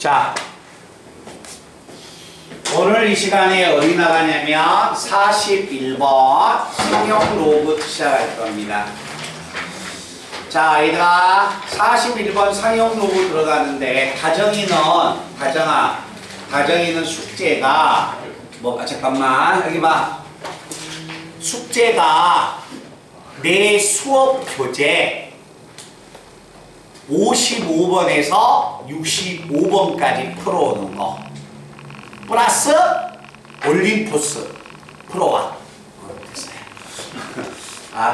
자, 오늘 이 시간에 어디 나가냐면 41번 성형 로그 시작할 겁니다. 자, 얘들아 41번 성형 로그 들어가는데 다정이는 숙제가 잠깐만 여기 봐. 숙제가 내 수업 교재 55번에서 65번까지 풀어오는 거 플러스 올림포스 풀어와. 됐어요.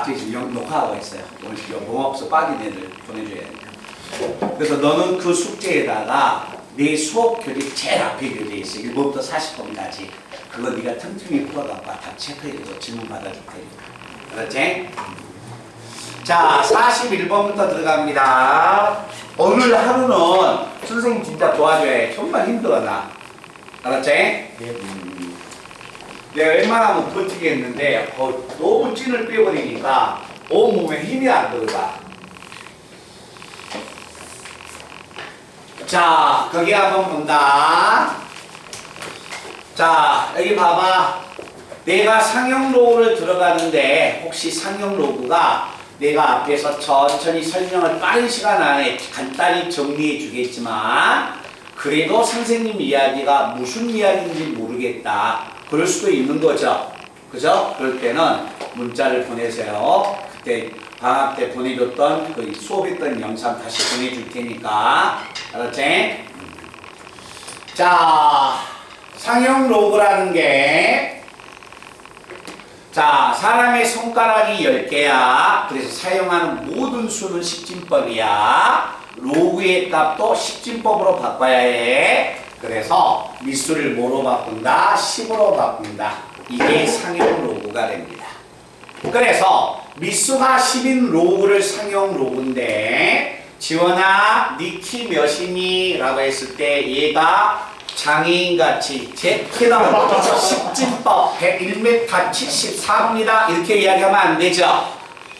지금 녹화하고 있어요. 오늘 영어없어 빠진 애들 보내줘야 되니까. 그래서 너는 그 숙제에다가 내 수업 교재 제일 앞에 교재 있어. 1번부터 40번까지. 그거 네가 틈틈이 풀어갖고 다 체크해서 질문 받아줄 테니까. 그렇지? 자, 41번부터 들어갑니다. 오늘 하루는 선생님 진짜 도와줘야 해. 정말 힘들어 나. 알았지? 내가 웬만하면 버티겠는데 너무 찐을 빼버리니까 온몸에 힘이 안 들어가. 자, 거기 한번 본다. 자, 여기 봐봐. 내가 상형 로그를 들어가는데 혹시 상형 로그가 내가 앞에서 천천히 설명을 빠른 시간 안에 간단히 정리해 주겠지만 그래도 선생님 이야기가 무슨 이야기인지 모르겠다. 그럴 수도 있는 거죠. 그죠? 그럴 때는 문자를 보내세요. 그때 방학 때 보내줬던 그 수업했던 영상 다시 보내줄 테니까. 알았지? 자, 상형 로그라는 게 자, 사람의 손가락이 10개야. 그래서 사용하는 모든 수는 십진법이야. 로그의 값도 십진법으로 바꿔야 해. 그래서 미수를 뭐로 바꾼다? 10으로 바꾼다. 이게 상형 로그가 됩니다. 그래서 미수가 10인 로그를 상형 로그인데 지원아, 네 키 몇이니? 라고 했을 때 얘가 장애인같이 제 키는 십진법 101m 74입니다. 이렇게 이야기하면 안 되죠.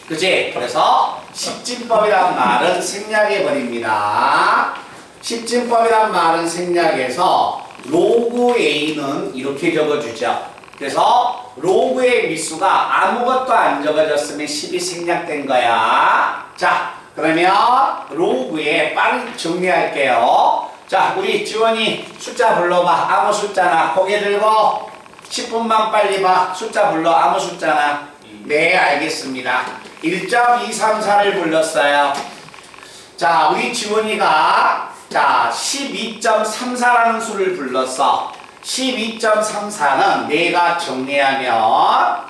그치? 그래서 십진법이라는 말은 생략해버립니다. 십진법이라는 말은 생략해서 로그 A는 이렇게 적어주죠. 그래서 로그의 미수가 아무것도 안 적어졌으면 10이 생략된 거야. 자, 그러면 로그에 빨리 정리할게요. 자, 우리 지원이 숫자 불러봐. 아무 숫자나. 고개 들고 10분만 빨리 봐. 숫자 불러. 아무 숫자나. 네, 알겠습니다. 1.234를 불렀어요. 자, 우리 지원이가 자 12.34라는 수를 불렀어. 12.34는 내가 정리하면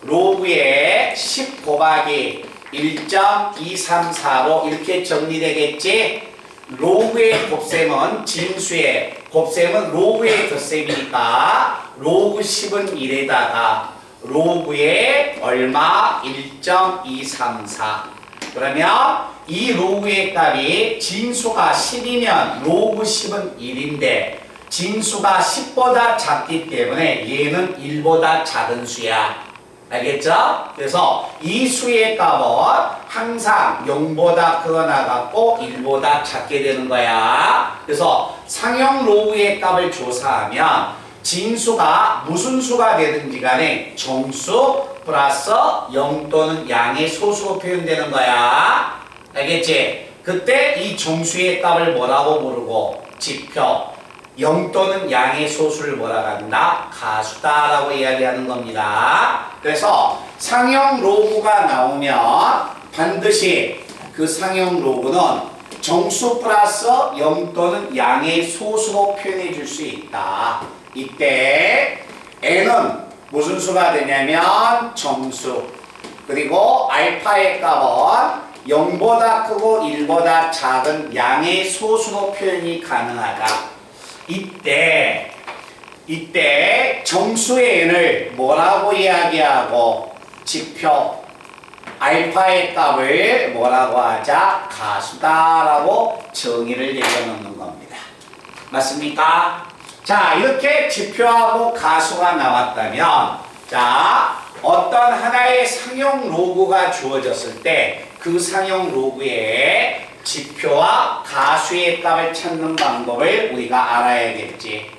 로그에 10 곱하기 1.234로 이렇게 정리되겠지? 로그의 곱셈은 진수의 곱셈은 로그의 덧셈이니까 로그 10은 1에다가 로그의 얼마? 1.234. 그러면 이 로그의 값이 진수가 10이면 로그 10은 1인데 진수가 10보다 작기 때문에 얘는 1보다 작은 수야. 알겠죠? 그래서 이 수의 값은 항상 0보다 크거나 같고 1보다 작게 되는 거야. 그래서 상형 로그의 값을 조사하면 진수가 무슨 수가 되든지 간에 정수 플러스 0 또는 양의 소수로 표현되는 거야. 알겠지? 그때 이 정수의 값을 뭐라고 부르고 지표 0 또는 양의 소수를 뭐라고 한다? 가수다라고 이야기하는 겁니다. 그래서 상형 로그가 나오면 반드시 그 상형 로그는 정수 플러스 0 또는 양의 소수로 표현해 줄 수 있다. 이때 n은 무슨 수가 되냐면 정수. 그리고 알파의 값은 0보다 크고 1보다 작은 양의 소수로 표현이 가능하다. 이때 정수의 n을 뭐라고 이야기하고 지표 알파의 값을 뭐라고 하자? 가수다라고 정의를 내려놓는 겁니다. 맞습니까? 자, 이렇게 지표하고 가수가 나왔다면 자, 어떤 하나의 상형 로그가 주어졌을 때 그 상형 로그에 지표와 가수의 값을 찾는 방법을 우리가 알아야겠지.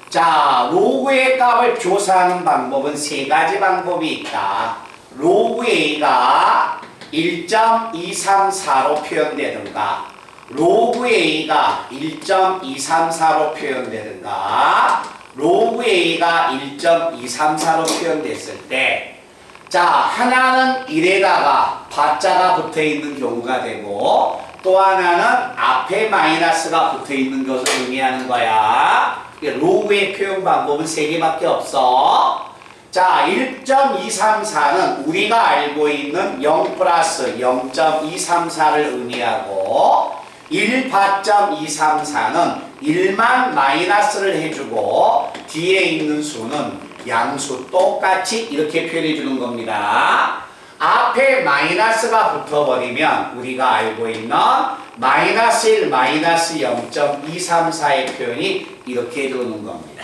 자, 로그의 값을 조사하는 방법은 세 가지 방법이 있다. 로그 A가 1.234로 표현되든가, 로그 A가 1.234로 표현되든가, 로그 A가 1.234로 표현됐을 때, 자, 하나는 1에다가 바자가 붙어 있는 경우가 되고, 또 하나는 앞에 마이너스가 붙어 있는 것을 의미하는 거야. 로그의 표현 방법은 세 개밖에 없어. 자, 1.234는 우리가 알고 있는 0 플러스 0.234를 의미하고, 1바.234는 1만 마이너스를 해주고 뒤에 있는 수는 양수 똑같이 이렇게 표현해 주는 겁니다. 앞에 마이너스가 붙어버리면 우리가 알고 있는 마이너스 1, 마이너스 0.234의 표현이 이렇게 들어오는 겁니다.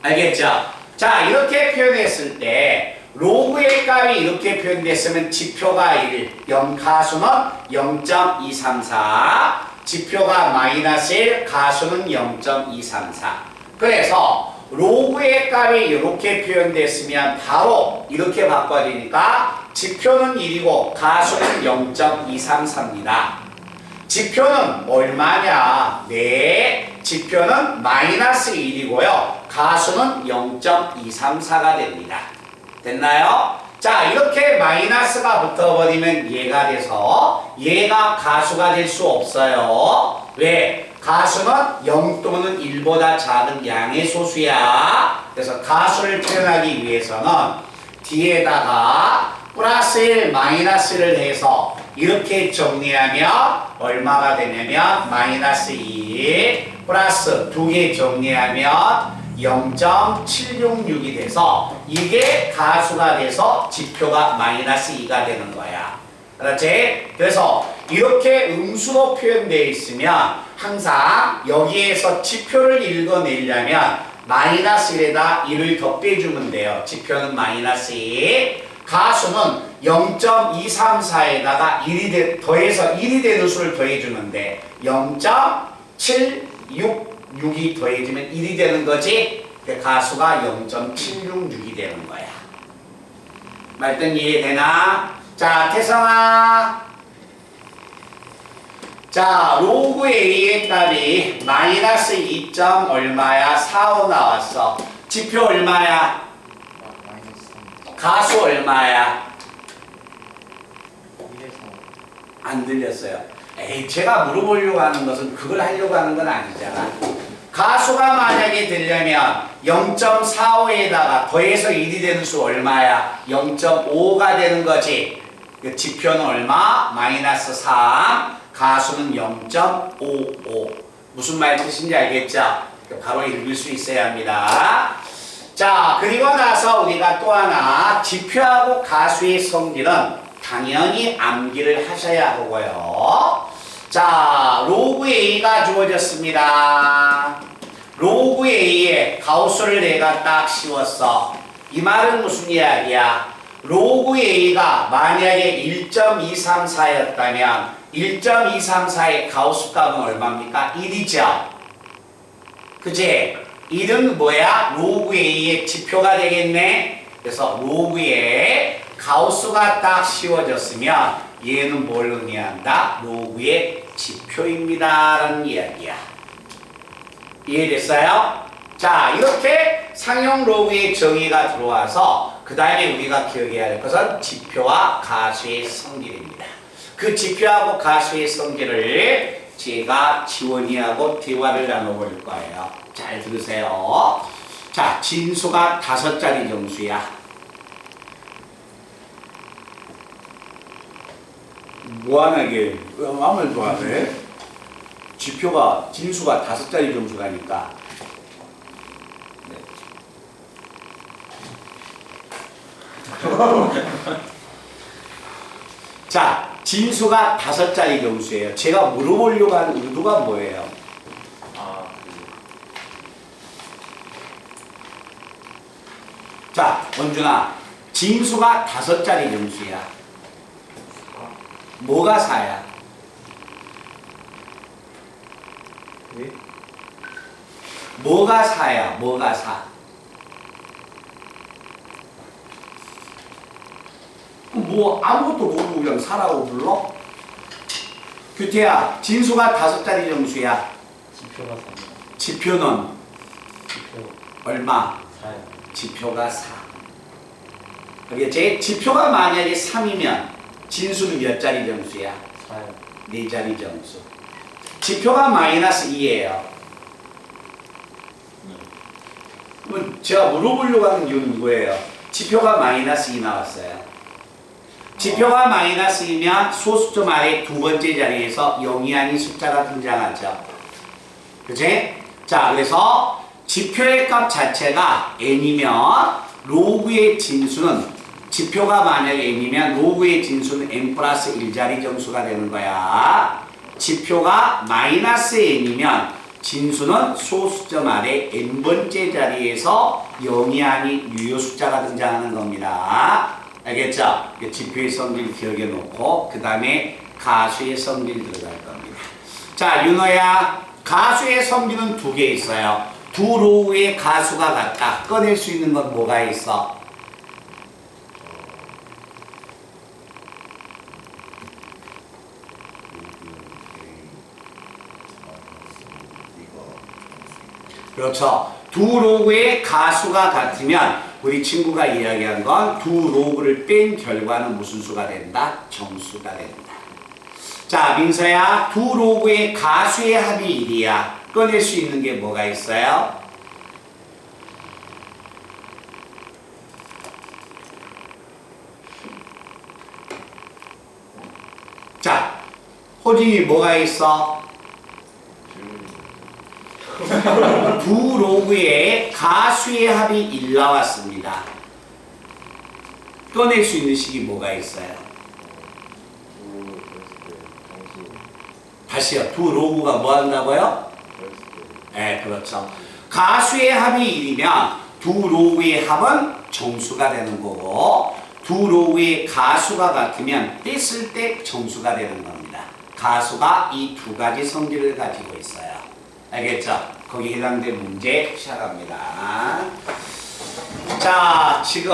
알겠죠? 자, 이렇게 표현했을 때 로그의 값이 이렇게 표현됐으면 지표가 1, 가수는 0.234, 지표가 마이너스 1, 가수는 0.234. 그래서 로그의 값이 이렇게 표현됐으면 바로 이렇게 바꿔지니까 지표는 1이고 가수는 0.234입니다. 지표는 얼마냐? 네, 지표는 마이너스 1이고요. 가수는 0.234가 됩니다. 됐나요? 자, 이렇게 마이너스가 붙어버리면 얘가 돼서 얘가 가수가 될 수 없어요. 왜? 가수는 0 또는 1보다 작은 양의 소수야. 그래서 가수를 표현하기 위해서는 뒤에다가 플러스 1, 마이너스를 해서 이렇게 정리하면 얼마가 되냐면 마이너스 2 플러스 2개 정리하면 0.766이 돼서 이게 가수가 돼서 지표가 마이너스 2가 되는 거야. 그렇지? 그래서 이렇게 음수로 표현되어 있으면 항상 여기에서 지표를 읽어내려면 마이너스 1에다 1을 더 빼주면 돼요. 지표는 마이너스 2, 가수는 0.234에다가 1이 더해서 1이 되는 수를 더해주면 돼. 0.766이 더해지면 1이 되는 거지. 가수가 0.766이 되는 거야. 말든 이해되나? 자, 태성아. 자, 로그 A의 값이 마이너스 2. 얼마야? 45 나왔어. 지표 얼마야? 가수 얼마야? 안 들렸어요. 에이, 제가 물어보려고 하는 것은 그걸 하려고 하는 건 아니잖아. 가수가 만약에 되려면 0.45에다가 더해서 1이 되는 수 얼마야? 0.5가 되는 거지. 지표는 얼마? 마이너스 3. 가수는 0.55. 무슨 말 뜻인지 알겠죠? 바로 읽을 수 있어야 합니다. 자, 그리고 나서 우리가 또 하나 지표하고 가수의 성질은 당연히 암기를 하셔야 하고요. 자, 로그 A가 주어졌습니다. 로그 A에 가우스를 내가 딱 씌웠어. 이 말은 무슨 이야기야? 로그 A가 만약에 1.234였다면 1.234의 가우스 값은 얼마입니까? 1이죠. 그치? 1은 뭐야? 로그 A의 지표가 되겠네. 그래서 로그에 가우스가 딱 씌워졌으면 얘는 뭘 의미한다? 로그의 지표입니다 라는 이야기야. 이해됐어요? 자, 이렇게 상용 로그의 정의가 들어와서 그 다음에 우리가 기억해야 할 것은 지표와 가수의 성질입니다. 그 지표하고 가수의 성질을 제가 지원이하고 대화를 나눠볼 거예요. 잘 들으세요. 자, 진수가 5자리 정수야. 뭐하나게 아무 말도 안 해? 지표가 진수가 5자리 정수라니까. 네. 자, 진수가 5자리 정수예요. 제가 물어보려고 하는 의도가 뭐예요? 자, 원준아, 진수가 5자리 정수야. 뭐가 4야? 네? 뭐가 4야? 뭐가 4? 뭐 아무것도 모르고 그냥 4라고 불러? 규태야, 진수가 5자리 정수야. 지표가 3. 지표는 지표 얼마? 4요. 지표가 4. 알겠지? 지표가 만약에 3이면 진수는 몇 자리 정수야? 4요. 4자리 정수. 지표가 마이너스 2예요. 그럼 제가 물어보려고 하는 이유는 뭐예요? 지표가 마이너스 2 나왔어요. 지표가 마이너스 2면 소수점 아래 두 번째 자리에서 0이 아닌 숫자가 등장하죠. 그치? 자, 그래서 지표의 값 자체가 n이면 로그의 진수는 지표가 만약에 n이면 로그의 진수는 n 플러스 1자리 정수가 되는 거야. 지표가 마이너스 n이면 진수는 소수점 아래 n번째 자리에서 0이 아닌 유효 숫자가 등장하는 겁니다. 알겠죠? 지표의 성질 기억해 놓고 그 다음에 가수의 성질 들어갈 겁니다. 자, 윤호야, 가수의 성질은 2개 있어요. 두 로우의 가수가 같다. 꺼낼 수 있는 건 뭐가 있어? 그렇죠. 두 로그의 가수가 같으면 우리 친구가 이야기한 건 두 로그를 뺀 결과는 무슨 수가 된다? 정수가 된다. 자, 민서야, 두 로그의 가수의 합이 1이야. 꺼낼 수 있는 게 뭐가 있어요? 자, 호진이 뭐가 있어? 두 로그의 가수의 합이 1 나왔습니다. 꺼낼 수 있는 식이 뭐가 있어요? 다시요. 두 로그가 뭐 한다고요? 네, 그렇죠. 가수의 합이 1이면 두 로그의 합은 정수가 되는 거고 두 로그의 가수가 같으면 뺐을 때 정수가 되는 겁니다. 가수가 이 두 가지 성질을 가지고 있어요. 알겠죠? 거기에 해당된 문제 시작합니다. 자, 지금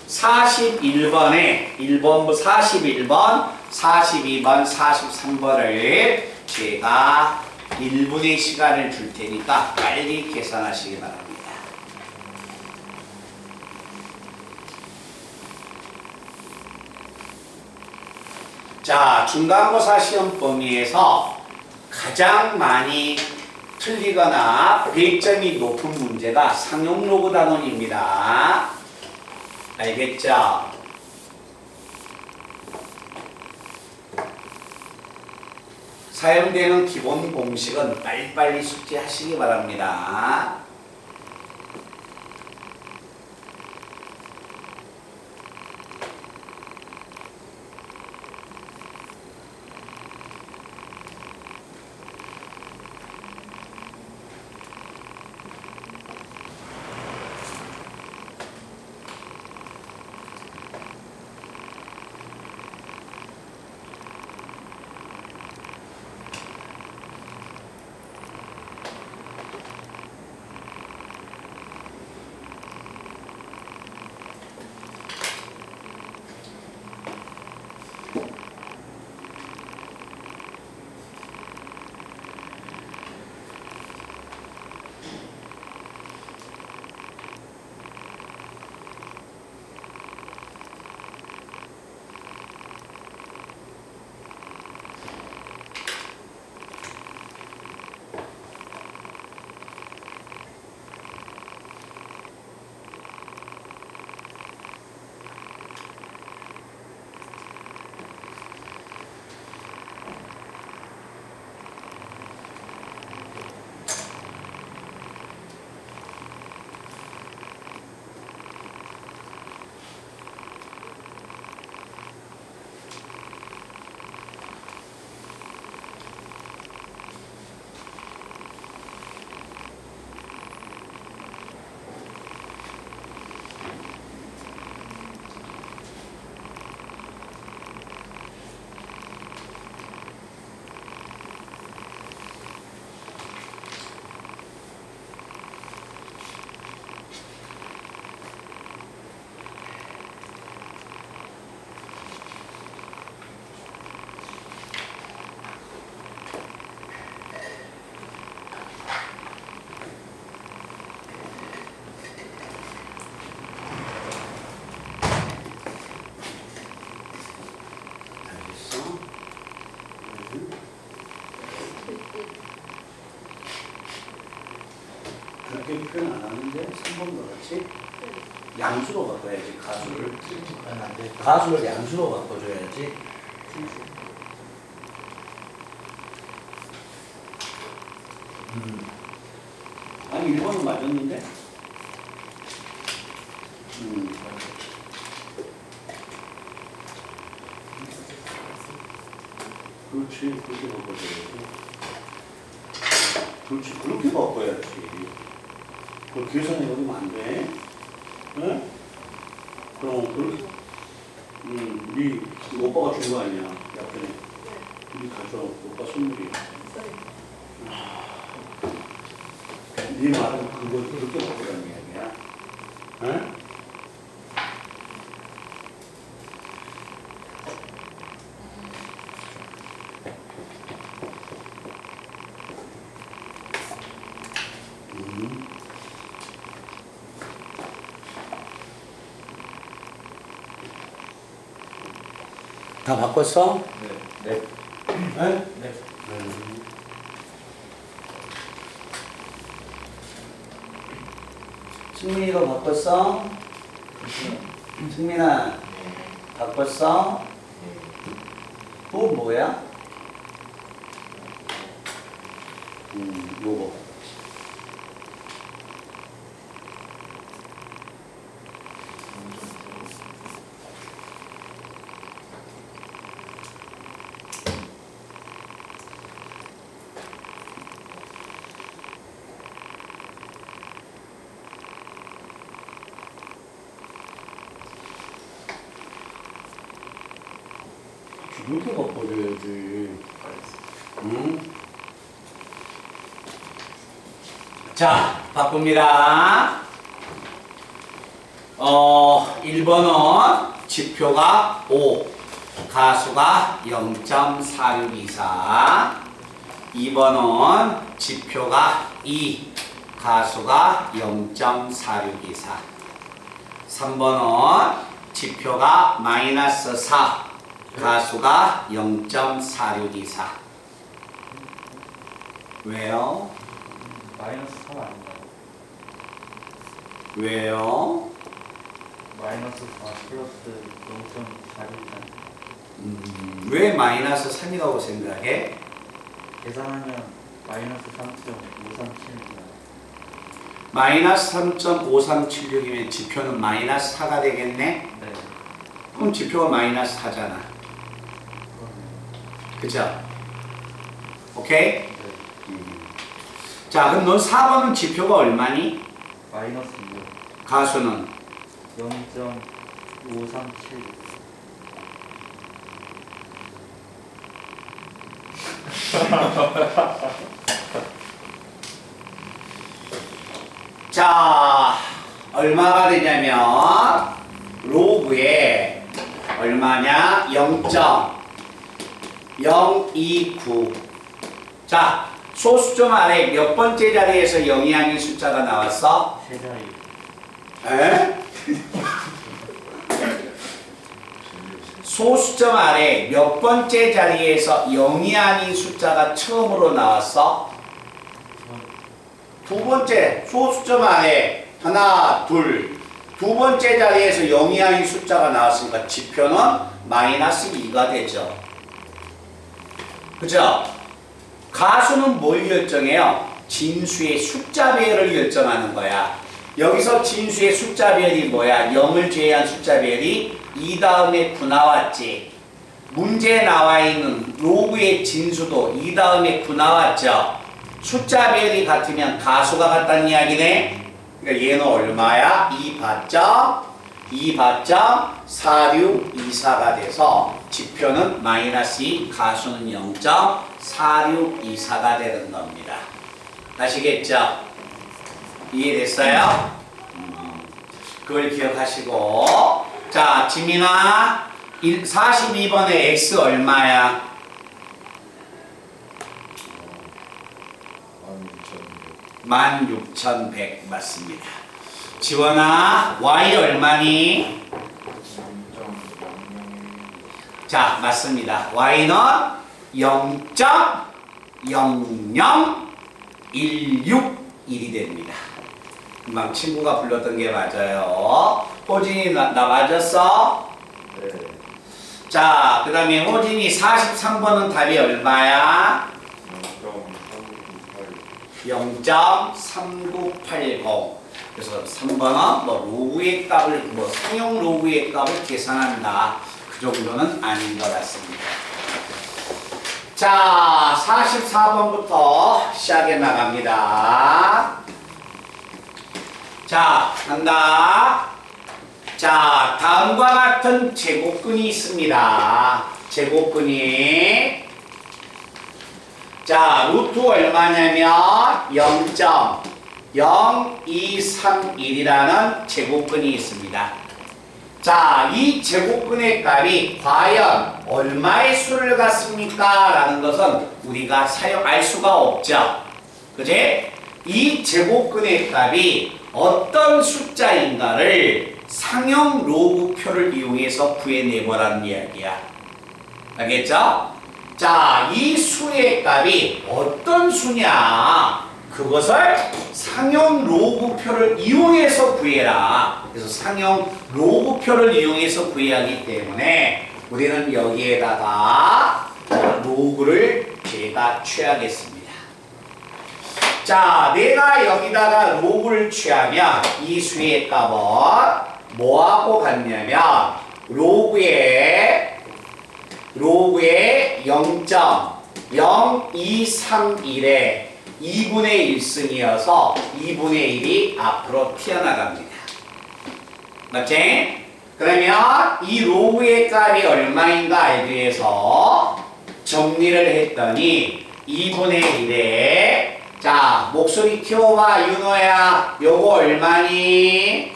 41번에 1번부 41번, 42번, 43번을 제가 1분의 시간을 줄 테니까 빨리 계산하시기 바랍니다. 자, 중간고사 시험 범위에서 가장 많이 틀리거나 100점이 높은 문제가 상용로그 단원입니다. 알겠죠? 사용되는 기본 공식은 빨리빨리 숙지하시기 바랍니다. 그렇게 표현 안 하는데 3번도 그렇지? 양수로 바꿔야지 가수를. 안 돼. 가수를 양수로 바꿔줘야지. 아니 1번은 맞았는데? 그렇지 그렇게 바꿔줘야지. 그렇지 그렇게 바꿔야지. 그 계산해 버리면 안 돼. 응? 그럼 그렇게 네 오빠가 준 거 아니야 약간에. 네 가져. 오빠 선물이야. 네 말은 그걸 그렇게 바꾸라는 이야기야. 응? 다 바꿨어? 네. 네. 네? 네. 승민이가 바꿨어? 승민아 바꿨어? 또 뭐야? 요거 이렇게 바꿔줘야지. 자, 바꿉니다. 1번은 지표가 5, 가수가 0.4624. 2번은 지표가 2, 가수가 0.4624. 3번은 지표가 마이너스 4, 가수가 0.4624. 왜요? 마이너스 3 아닌가요? 왜요? 마이너스 4 플러스 0.4일단 왜 마이너스 3이라고 생각해? 계산하면 마이너스 3.537이잖아요. 마이너스 3.5376이면 지표는 마이너스 4가 되겠네? 네. 그럼 지표가 마이너스 4잖아. 그죠? 오케이? 네. 자, 그럼 넌 4번은 지표가 얼마니? 마이너스 2요. 가수는? 0.537. 자, 얼마가 되냐면 로그에 얼마냐? 0.029. 자, 소수점 아래 몇 번째 자리에서 0이 아닌 숫자가 나왔어? 세 자리. 에? 소수점 아래 몇 번째 자리에서 0이 아닌 숫자가 처음으로 나왔어? 두 번째 소수점 안에 하나, 둘, 두 번째 자리에서 0이 아닌 숫자가 나왔으니까 지표는 마이너스 2가 되죠. 그죠? 가수는 뭘 결정해요? 진수의 숫자 배열을 결정하는 거야. 여기서 진수의 숫자 배열이 뭐야? 0을 제외한 숫자 배열이 2 다음에 9 나왔지. 문제에 나와 있는 로그의 진수도 2 다음에 9 나왔죠. 숫자 배열이 같으면 가수가 같다는 이야기네. 그러니까 얘는 얼마야? 2,4624가 돼서 지표는 마이너스 2, 가수는 0.4624가 되는 겁니다. 아시겠죠? 이해됐어요? 그걸 기억하시고. 자, 지민아 42번에 X 얼마야? 16,100 맞습니다. 지원아 Y 얼마니? 자, 맞습니다. Y는 0.00161이 됩니다. 금방 친구가 불렀던 게 맞아요. 호진이 나 맞았어? 네. 자, 그 다음에 호진이 43번은 답이 얼마야? 0.3980. 그래서 3번은 뭐 로그의 값을, 뭐 상용 로그의 값을 계산한다. 그 정도는 아닌 것 같습니다. 자, 44번부터 시작해 나갑니다. 자, 간다. 자, 다음과 같은 제곱근이 있습니다. 제곱근이. 자, 루트 얼마냐면 0.0231이라는 제곱근이 있습니다. 자, 이 제곱근의 값이 과연 얼마의 수를 갖습니까? 라는 것은 우리가 알 수가 없죠. 그지? 이 제곱근의 값이 어떤 숫자인가를 상형 로그표를 이용해서 구해내보라는 이야기야. 알겠죠? 자, 이 수의 값이 어떤 수냐? 그것을 상형 로그표를 이용해서 구해라. 그래서 상형 로그표를 이용해서 구해야 하기 때문에 우리는 여기에다가 로그를 제가 취하겠습니다. 자, 내가 여기다가 로그를 취하면 이 수의 값은 뭐하고 같냐면 로그의 0.0231에 2분의 1승이어서 2분의 1이 앞으로 튀어나갑니다. 맞지? 그러면 이 로그의 값이 얼마인가 알기 위해서 정리를 했더니 2분의 1에 자, 목소리 키워봐 윤호야. 요거 얼마니?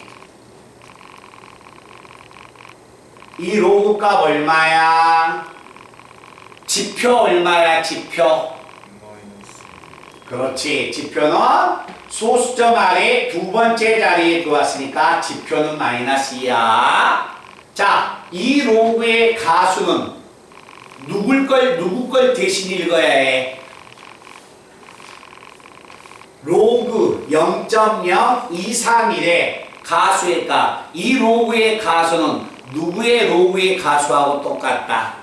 이 로그 값 얼마야? 지표 얼마야? 지표. 그렇지. 지표는 소수점 아래 두 번째 자리에 두었으니까 지표는 마이너스 2야. 자, 이 로그의 가수는 누구 걸 대신 읽어야 해? 로그 0.0231의 가수의 값. 이 로그의 가수는 누구의 로그의 가수하고 똑같다?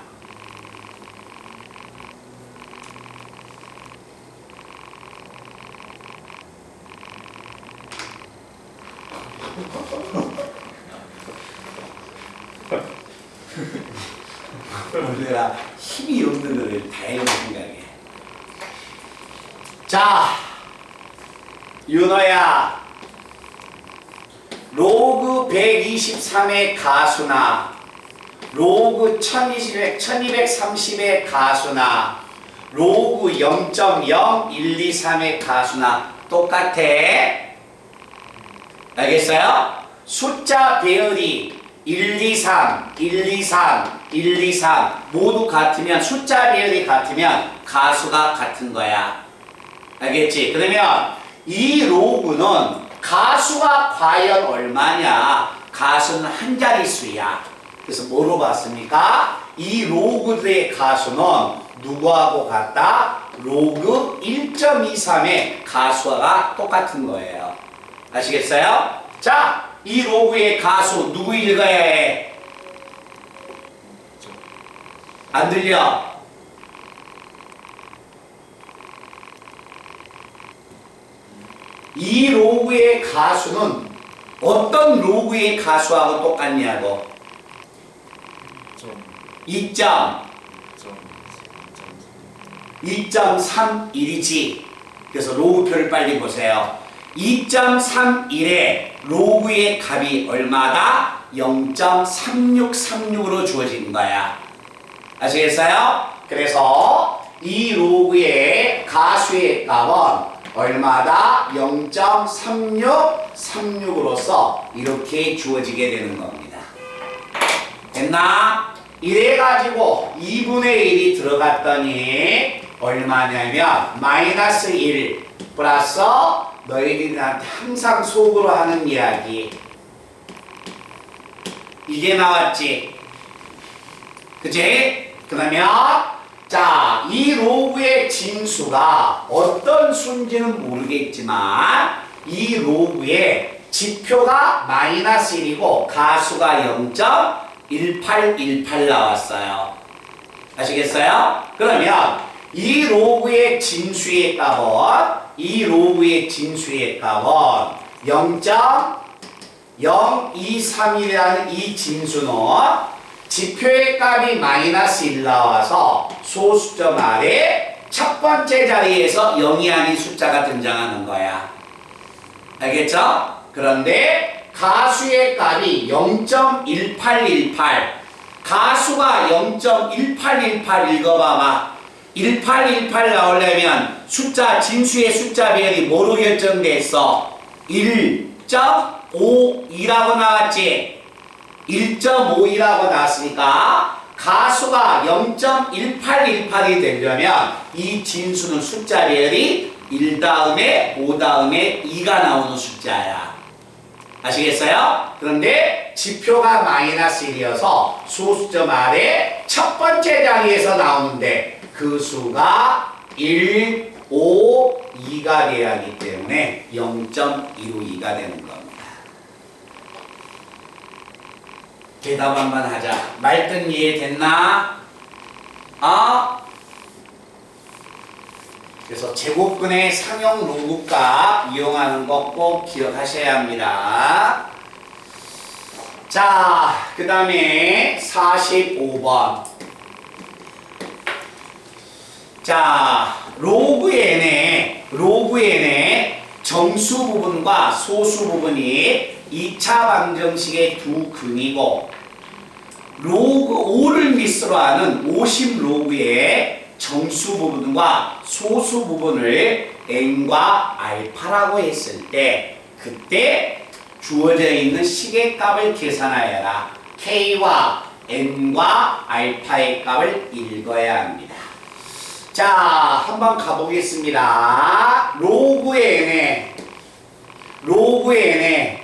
내가 힘이 없는 너를 다행히 생각해. 자, 윤호야, 로그 123의 가수나 로그 1230의 가수나 로그 0.0123의 가수나 똑같아. 알겠어요? 숫자 배열이 1, 2, 3, 1, 2, 3, 1, 2, 3 모두 같으면 숫자 배열이 같으면 가수가 같은 거야. 알겠지? 그러면 이 로그는 가수가 과연 얼마냐? 가수는 한 자릿수야. 그래서 뭐로 봤습니까? 이 로그들의 가수는 누구하고 같다? 로그 1.23의 가수와 똑같은 거예요. 아시겠어요? 자, 이 로그의 가수 누구 읽어야 해? 안 들려? 이 로그의 가수는 어떤 로그의 가수하고 똑같냐고? 2.31이지. 그래서 로그표를 빨리 보세요. 2.31에 로그의 값이 얼마다? 0.3636으로 주어진 거야. 아시겠어요? 그래서 이 로그의 가수의 값은 얼마다? 0.3636으로서 이렇게 주어지게 되는 겁니다. 됐나? 이래가지고 2분의 1이 들어갔더니 얼마냐면 마이너스 1 플러스 너희들이 나한테 항상 속으로 하는 이야기 이게 나왔지. 그치? 그러면 자, 이 로그의 진수가 어떤 수인지는 모르겠지만 이 로그의 지표가 마이너스 1이고 가수가 0.1818 나왔어요. 아시겠어요? 그러면 이 로그의 진수의 값은 0.023이라는 이 진수는 지표의 값이 마이너스 1 나와서 소수점 아래 첫 번째 자리에서 0이 아닌 숫자가 등장하는 거야. 알겠죠? 그런데 가수의 값이 0.1818 가수가 0.1818 읽어봐봐. 1818 나오려면 진수의 숫자 비율이 뭐로 결정됐어? 1.52라고 나왔지? 1.52라고 나왔으니까 가수가 0.1818이 되려면 이 진수는 숫자 비율이 1 다음에 5 다음에 2가 나오는 숫자야. 아시겠어요? 그런데 지표가 마이너스 1이어서 소수점 아래 첫 번째 자리에서 나오는데 그 수가 1, 5, 2가 돼야 하기 때문에 0.152가 되는 겁니다. 대답 한번 하자. 말뜻 이해됐나? 그래서 제곱근의 상용 로그값 이용하는 거 꼭 기억하셔야 합니다. 자, 그 다음에 45번. 자, 로그 n의 정수 부분과 소수 부분이 2차 방정식의 두 근이고 로그 5를 밑으로 하는 50 로그의 정수 부분과 소수 부분을 n과 알파라고 했을 때 그때 주어져 있는 식의 값을 계산하여라. k와 n과 알파의 값을 읽어야 합니다. 자, 한번 가보겠습니다. 로그 n의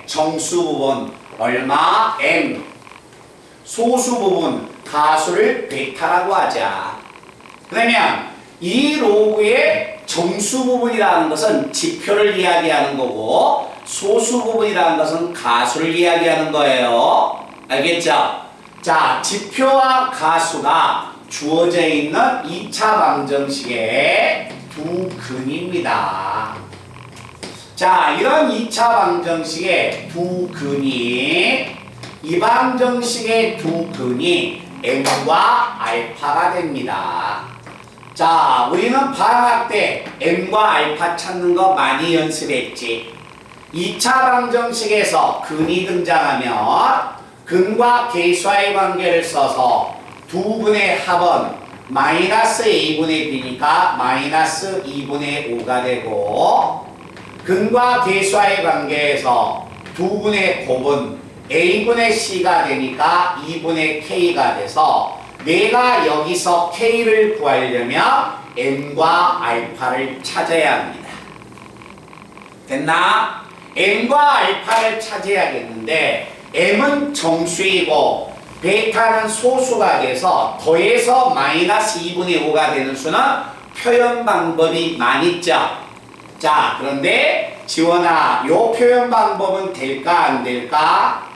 정수 부분 얼마? m. 소수 부분 가수를 베타라고 하자. 그러면 이 로그의 정수 부분이라는 것은 지표를 이야기하는 거고 소수 부분이라는 것은 가수를 이야기하는 거예요. 알겠죠? 자, 지표와 가수가 주어져 있는 2차 방정식의 두 근입니다. 자, 이런 2차 방정식의 두 근이 이 방정식의 두 근이 n과 알파가 됩니다. 자, 우리는 방학 때 n과 알파 찾는 거 많이 연습했지. 2차 방정식에서 근이 등장하면 근과 계수와의 관계를 써서 두 분의 합은 마이너스 a분의 b니까 마이너스 2분의 5가 되고 근과 계수와의 관계에서 두 분의 곱은 a분의 c가 되니까 2분의 k가 돼서 내가 여기서 k를 구하려면 n과 알파를 찾아야 합니다. 됐나? n과 알파를 찾아야겠는데 m은 정수이고 베타는 소수가 돼서 더해서 마이너스 2분의 5가 되는 수는 표현 방법이 많이 있죠. 자, 그런데 지원아, 요 표현 방법은 될까 안 될까?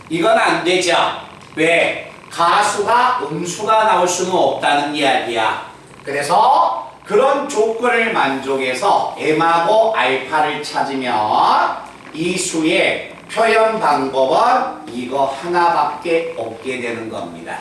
이건 안 되죠. 왜? 가수가 음수가 나올 수는 없다는 이야기야. 그래서 그런 조건을 만족해서 m하고 알파를 찾으면 이 수의 표현 방법은 이거 하나밖에 없게 되는 겁니다.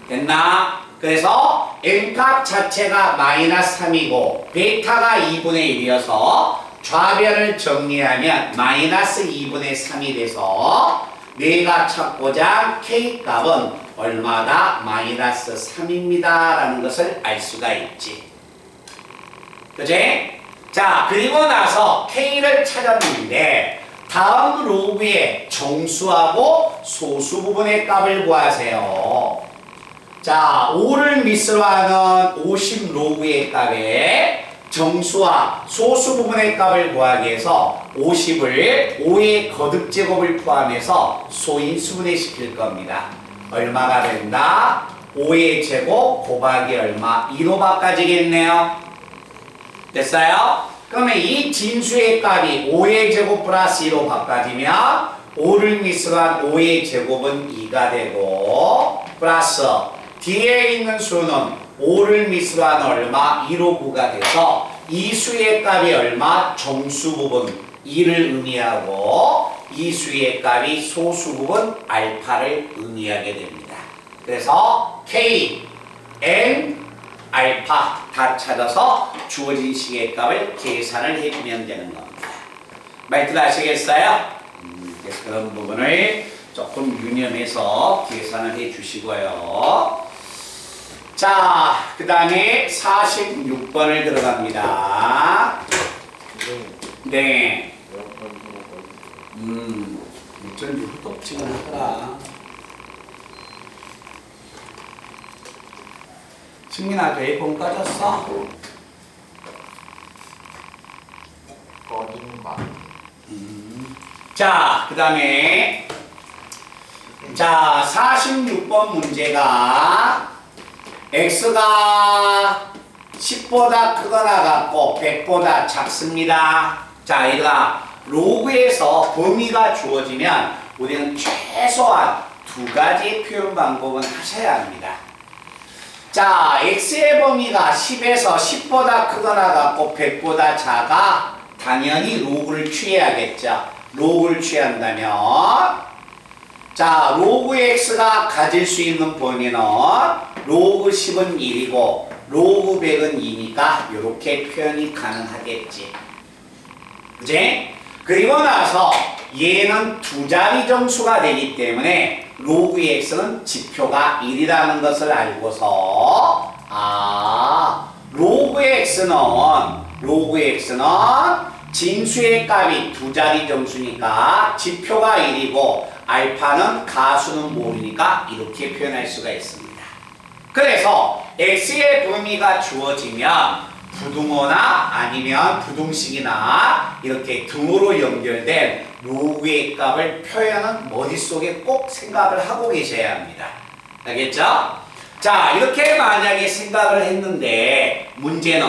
됐나? 그래서 n값 자체가 마이너스 3이고 베타가 2분의 1이어서 좌변을 정리하면 마이너스 2분의 3이 돼서 내가 찾고자 k값은 얼마다? 마이너스 3입니다 라는 것을 알 수가 있지. 그치? 자, 그리고 나서 k를 찾았는데 다음 로그의 정수하고 소수 부분의 값을 구하세요. 자, 5를 밑으로 하는 50 로그의 값에 정수와 소수 부분의 값을 구하기 위해서 50을 5의 거듭제곱을 포함해서 소인수분해 시킬 겁니다. 얼마가 된다? 5의 제곱 곱하기 얼마? 1호박까지겠네요. 됐어요? 그러면 이 진수의 값이 5의 제곱 플러스 2로 바꿔지면 5를 미수한 5의 제곱은 2가 되고 플러스 뒤에 있는 수는 5를 미수한 얼마? 159가 돼서 이 수의 값이 얼마? 정수 부분 2를 의미하고 이 수의 값이 소수 부분 알파를 의미하게 됩니다. 그래서 K, N, 알파 다 찾아서 주어진 식의 값을 계산을 해주면 되는 겁니다. 말들 아시겠어요? 그래서 그런 부분을 조금 유념해서 계산을 해주시고요. 자, 그 다음에 46번을 들어갑니다. 네. 어쩐지 후덥지근 하더라. 승민아, 그 에어컨 꺼졌어? 꺼진 마. 자, 그 다음에 자, 46번 문제가 x가 10보다 크거나 같고 100보다 작습니다. 자, 얘가 로그에서 범위가 주어지면 우리는 최소한 두 가지 표현 방법은 하셔야 합니다. 자, x의 범위가 10에서 10보다 크거나 같고 100보다 작아 당연히 로그를 취해야겠죠. 로그를 취한다면 자, 로그 x가 가질 수 있는 범위는 로그 10은 1이고 로그 100은 2니까 이렇게 표현이 가능하겠지. 그치? 그리고 나서 얘는 두 자리 정수가 되기 때문에 로그 x는 지표가 1이라는 것을 알고서 로그 x는 진수의 값이 두 자리 정수니까 지표가 1이고 알파는 가수는 모르니까 이렇게 표현할 수가 있습니다. 그래서 x의 범위가 주어지면 부등호나 아니면 부등식이나 이렇게 등호로 연결된 로그의 값을 표현은 머릿속에 꼭 생각을 하고 계셔야 합니다. 알겠죠? 자, 이렇게 만약에 생각을 했는데 문제는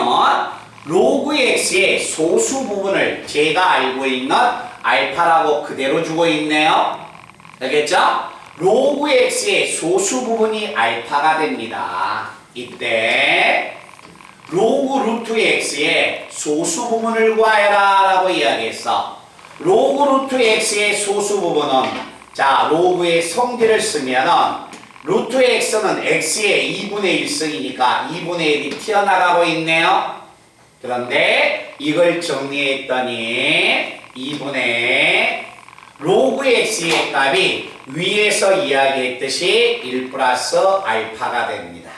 로그 x의 소수 부분을 제가 알고 있는 알파라고 그대로 주고 있네요. 알겠죠? 로그 x의 소수 부분이 알파가 됩니다. 이때 로그 루트 x의 소수 부분을 구하여라 라고 이야기했어. 로그 루트 x의 소수 부분은 자, 로그의 성질을 쓰면은 루트 x는 x의 2분의 1승이니까 2분의 1이 튀어나가고 있네요. 그런데 이걸 정리했더니 2분의 로그 x의 값이 위에서 이야기했듯이 1 플러스 알파가 됩니다.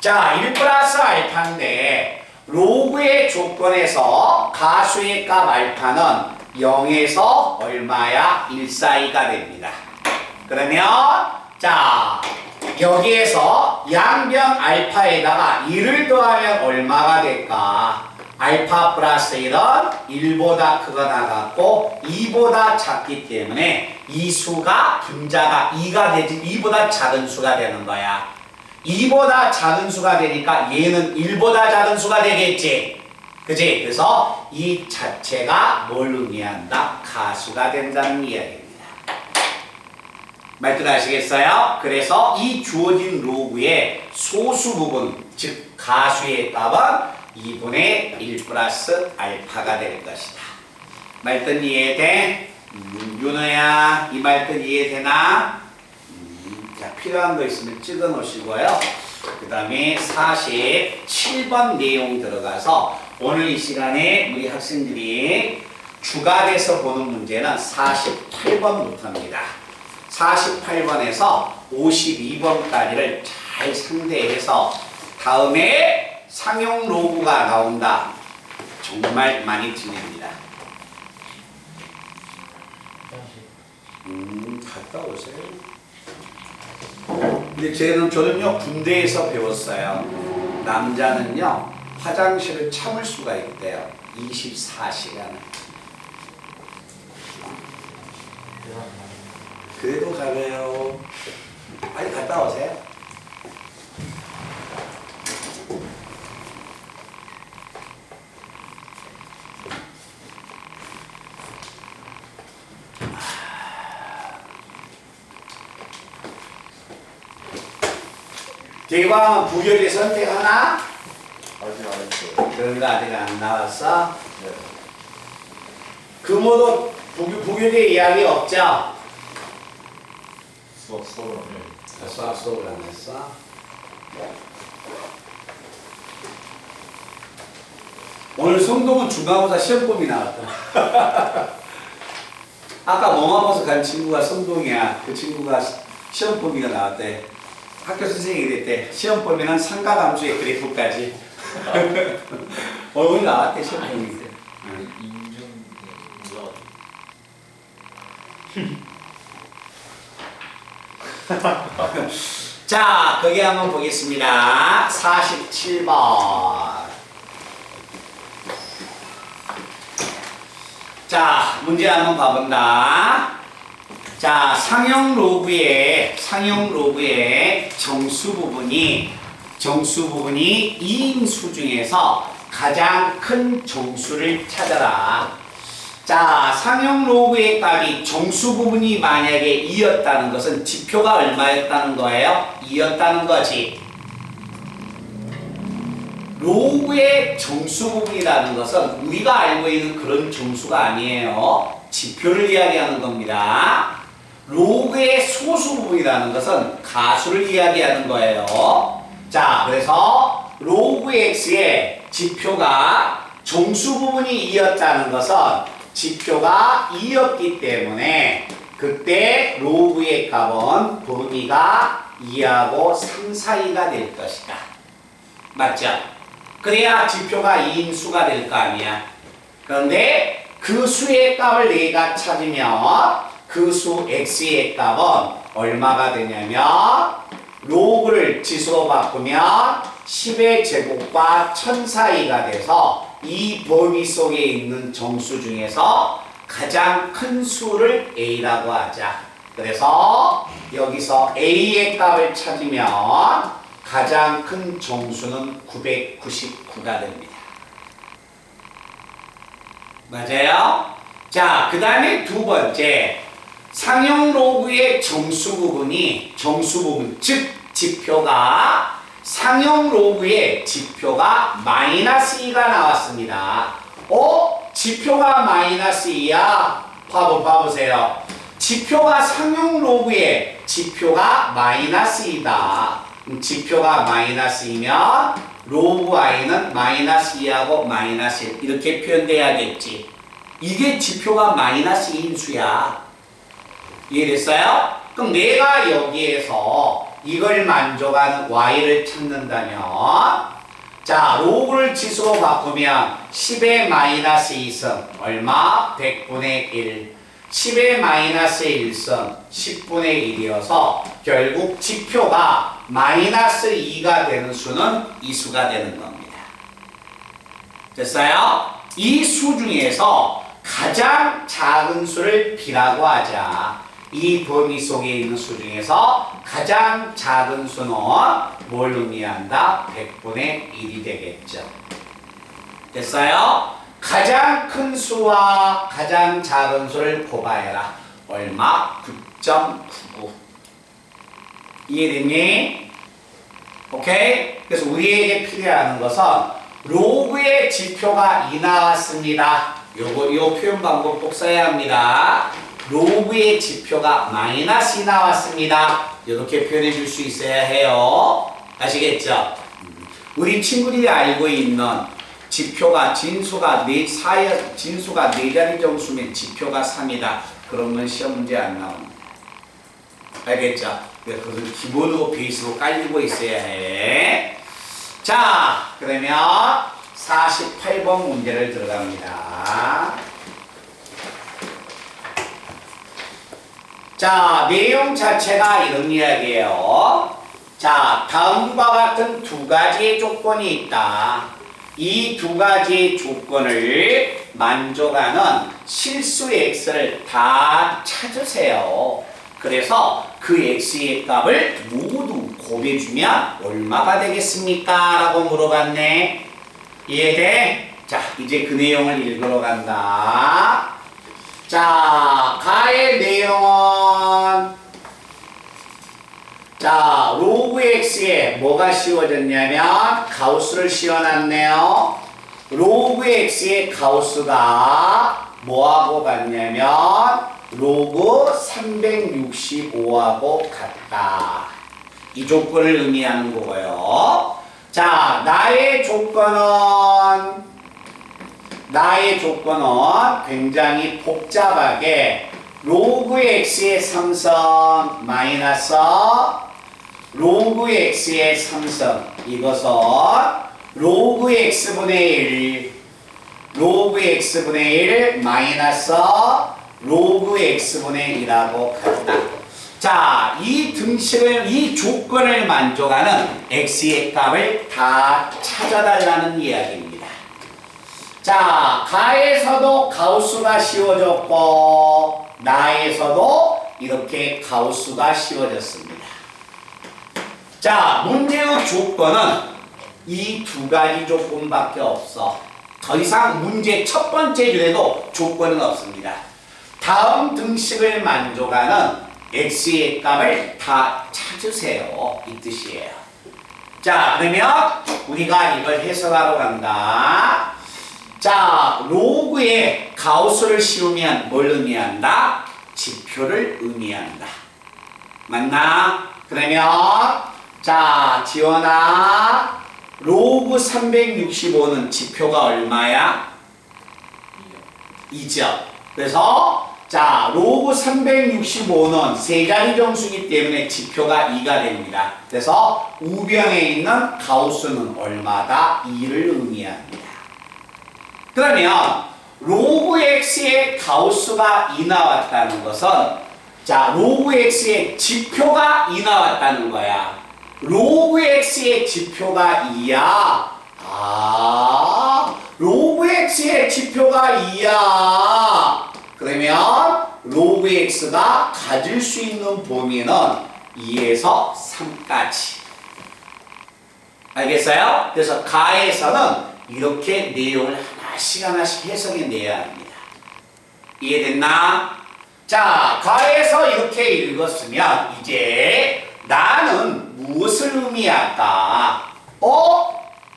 자, 1 플러스 알파인데 로그의 조건에서 가수의 값 알파는 0에서 얼마야? 1 사이가 됩니다. 그러면 자, 여기에서 양변 알파에다가 1을 더하면 얼마가 될까? 알파 플러스 1은 1보다 크거나 같고 2보다 작기 때문에 이 수가 분자가 2가 되지 2보다 작은 수가 되는 거야. 2보다 작은 수가 되니까 얘는 1보다 작은 수가 되겠지. 그지? 그래서 이 자체가 뭘 의미한다? 가수가 된다는 이야기입니다. 말뜻 아시겠어요? 그래서 이 주어진 로그의 소수 부분, 즉 가수의 값은 2분의 1 플러스 알파가 될 것이다. 말뜻 이해돼? 윤호야, 이 말뜻 이해되나? 자, 필요한 거 있으면 찍어 놓으시고요. 그 다음에 47번 내용 들어가서 오늘 이 시간에 우리 학생들이 주가 돼서 보는 문제는 48번부터입니다. 48번에서 52번까지를 잘 상대해서 다음에 상용 로그가 나온다. 정말 많이 지냅니다. 갔다 오세요. 근데 저는요 군대에서 배웠어요. 남자는요 화장실을 참을 수가 있대요. 24시간을. 그래도 가네요. 빨리 갔다 오세요. 대광은 부결의 선택하나? 아직 안 했어요. 그런 거 아직 안 나왔어? 네. 금호도 부결의 이야기 없죠? 수업은 안 해요. 수학 수업을 안 했어? 오늘 성동은 중간고사 시험범위 나왔다. 아까 몸 아파서 간 친구가 성동이야. 그 친구가 시험 범위가 나왔대. 학교 선생님이 그랬대. 시험 범위는 삼각함수의 그래프까지. 오늘 나왔대 시험 범위. 인증 자, 거기 한번 보겠습니다. 47번. 자, 문제 한번 봐본다. 자, 상형 로그의 정수 부분이 2인수 중에서 가장 큰 정수를 찾아라. 자, 상형 로그의 값이 정수 부분이 만약에 2였다는 것은 지표가 얼마였다는 거예요? 2였다는 거지. 로그의 정수 부분이라는 것은 우리가 알고 있는 그런 정수가 아니에요. 지표를 이야기하는 겁니다. 로그의 소수 부분이라는 것은 가수를 이야기하는 거예요. 자, 그래서 로그 x의 지표가 정수 부분이 2였다는 것은 지표가 2였기 때문에 그때 로그의 값은 범위가 2하고 3 사이가 될 것이다. 맞죠? 그래야 지표가 2인 수가 될 거 아니야. 그런데 그 수의 값을 내가 찾으면 그 수 x의 값은 얼마가 되냐면 로그를 지수로 바꾸면 10의 제곱과 1000 사이가 돼서 이 범위 속에 있는 정수 중에서 가장 큰 수를 a라고 하자. 그래서 여기서 a의 값을 찾으면 가장 큰 정수는 999가 됩니다. 맞아요? 자, 그 다음에 두 번째. 상형 로그의 정수 부분, 즉 지표가 상형 로그의 지표가 마이너스 2가 나왔습니다. 지표가 마이너스 2야? 봐보세요. 지표가 상형 로그의 지표가 마이너스 2다. 지표가 마이너스 2면 로그 i는 마이너스 2하고 마이너스 1 이렇게 표현돼야겠지. 이게 지표가 마이너스 2인 수야. 이해됐어요? 그럼 내가 여기에서 이걸 만족하는 y를 찾는다면 자, 로그를 지수로 바꾸면 10의 마이너스 2승 얼마? 100분의 1 10의 마이너스 1승 10분의 1이어서 결국 지표가 마이너스 2가 되는 수는 이 수가 되는 겁니다. 됐어요? 이 수 중에서 가장 작은 수를 b라고 하자. 이 범위 속에 있는 수 중에서 가장 작은 수는 뭘 의미한다? 100분의 1이 되겠죠. 됐어요? 가장 큰 수와 가장 작은 수를 곱하여라. 얼마? 9.99. 이해됐니? 오케이? 그래서 우리에게 필요한 것은 로그의 지표가 2 나왔습니다. 요 표현 방법 꼭 써야 합니다. 로그의 지표가 마이너스 2 나왔습니다. 이렇게 표현해 줄 수 있어야 해요. 아시겠죠? 우리 친구들이 알고 있는 지표가 진수가 4자리 정수면 지표가 3이다. 그런 건 시험 문제 안 나옵니다. 알겠죠? 그것은 기본으로 베이스로 깔리고 있어야 해. 자, 그러면 48번 문제를 들어갑니다. 자, 내용 자체가 이런 이야기예요. 자, 다음과 같은 두 가지의 조건이 있다. 이 두 가지의 조건을 만족하는 실수 x를 다 찾으세요. 그래서 그 x의 값을 모두 곱해주면 얼마가 되겠습니까? 라고 물어봤네. 이해돼? 자, 이제 그 내용을 읽으러 간다. 자, 가의 내용은 자, 로그 x에 뭐가 씌워졌냐면 가우스를 씌워놨네요. 로그 x의 가우스가 뭐하고 같냐면 로그 365하고 같다. 이 조건을 의미하는 거고요. 자, 나의 조건은 굉장히 복잡하게 로그 x의 삼성 마이너스 로그 x의 삼성, 이것은 로그 x분의 1 마이너스 로그 x분의 1하고 같다. 자, 이 조건을 만족하는 x의 값을 다 찾아달라는 이야기입니다. 자, 가에서도 가우스가 씌워졌고 나에서도 이렇게 가우스가 씌워졌습니다. 자, 문제의 조건은 이 두 가지 조건밖에 없어. 더 이상 문제 첫 번째 줄에도 조건은 없습니다. 다음 등식을 만족하는 x의 값을 다 찾으세요. 이 뜻이에요. 자, 그러면 우리가 이걸 해석하러 간다. 자, 로그에 가우스를 씌우면 뭘 의미한다? 지표를 의미한다. 맞나? 그러면 자, 지원아, 로그 365는 지표가 얼마야? 2죠. 그래서 자, 로그 365는 세 자리 정수이기 때문에 지표가 2가 됩니다. 그래서 우변에 있는 가우스는 얼마다? 2를 의미합니다. 그러면 로그 x의 가우스가 2 나왔다는 것은 자, 로그 x의 지표가 2 나왔다는 거야. 로그 x의 지표가 2야. 로그 x의 지표가 2야. 그러면 로그 x가 가질 수 있는 범위는 2에서 3까지. 알겠어요? 그래서 가에서는 이렇게 내용을 하나씩 해석해 내야 합니다. 이해됐나? 자, 가에서 이렇게 읽었으면 이제 나는 무엇을 의미할까?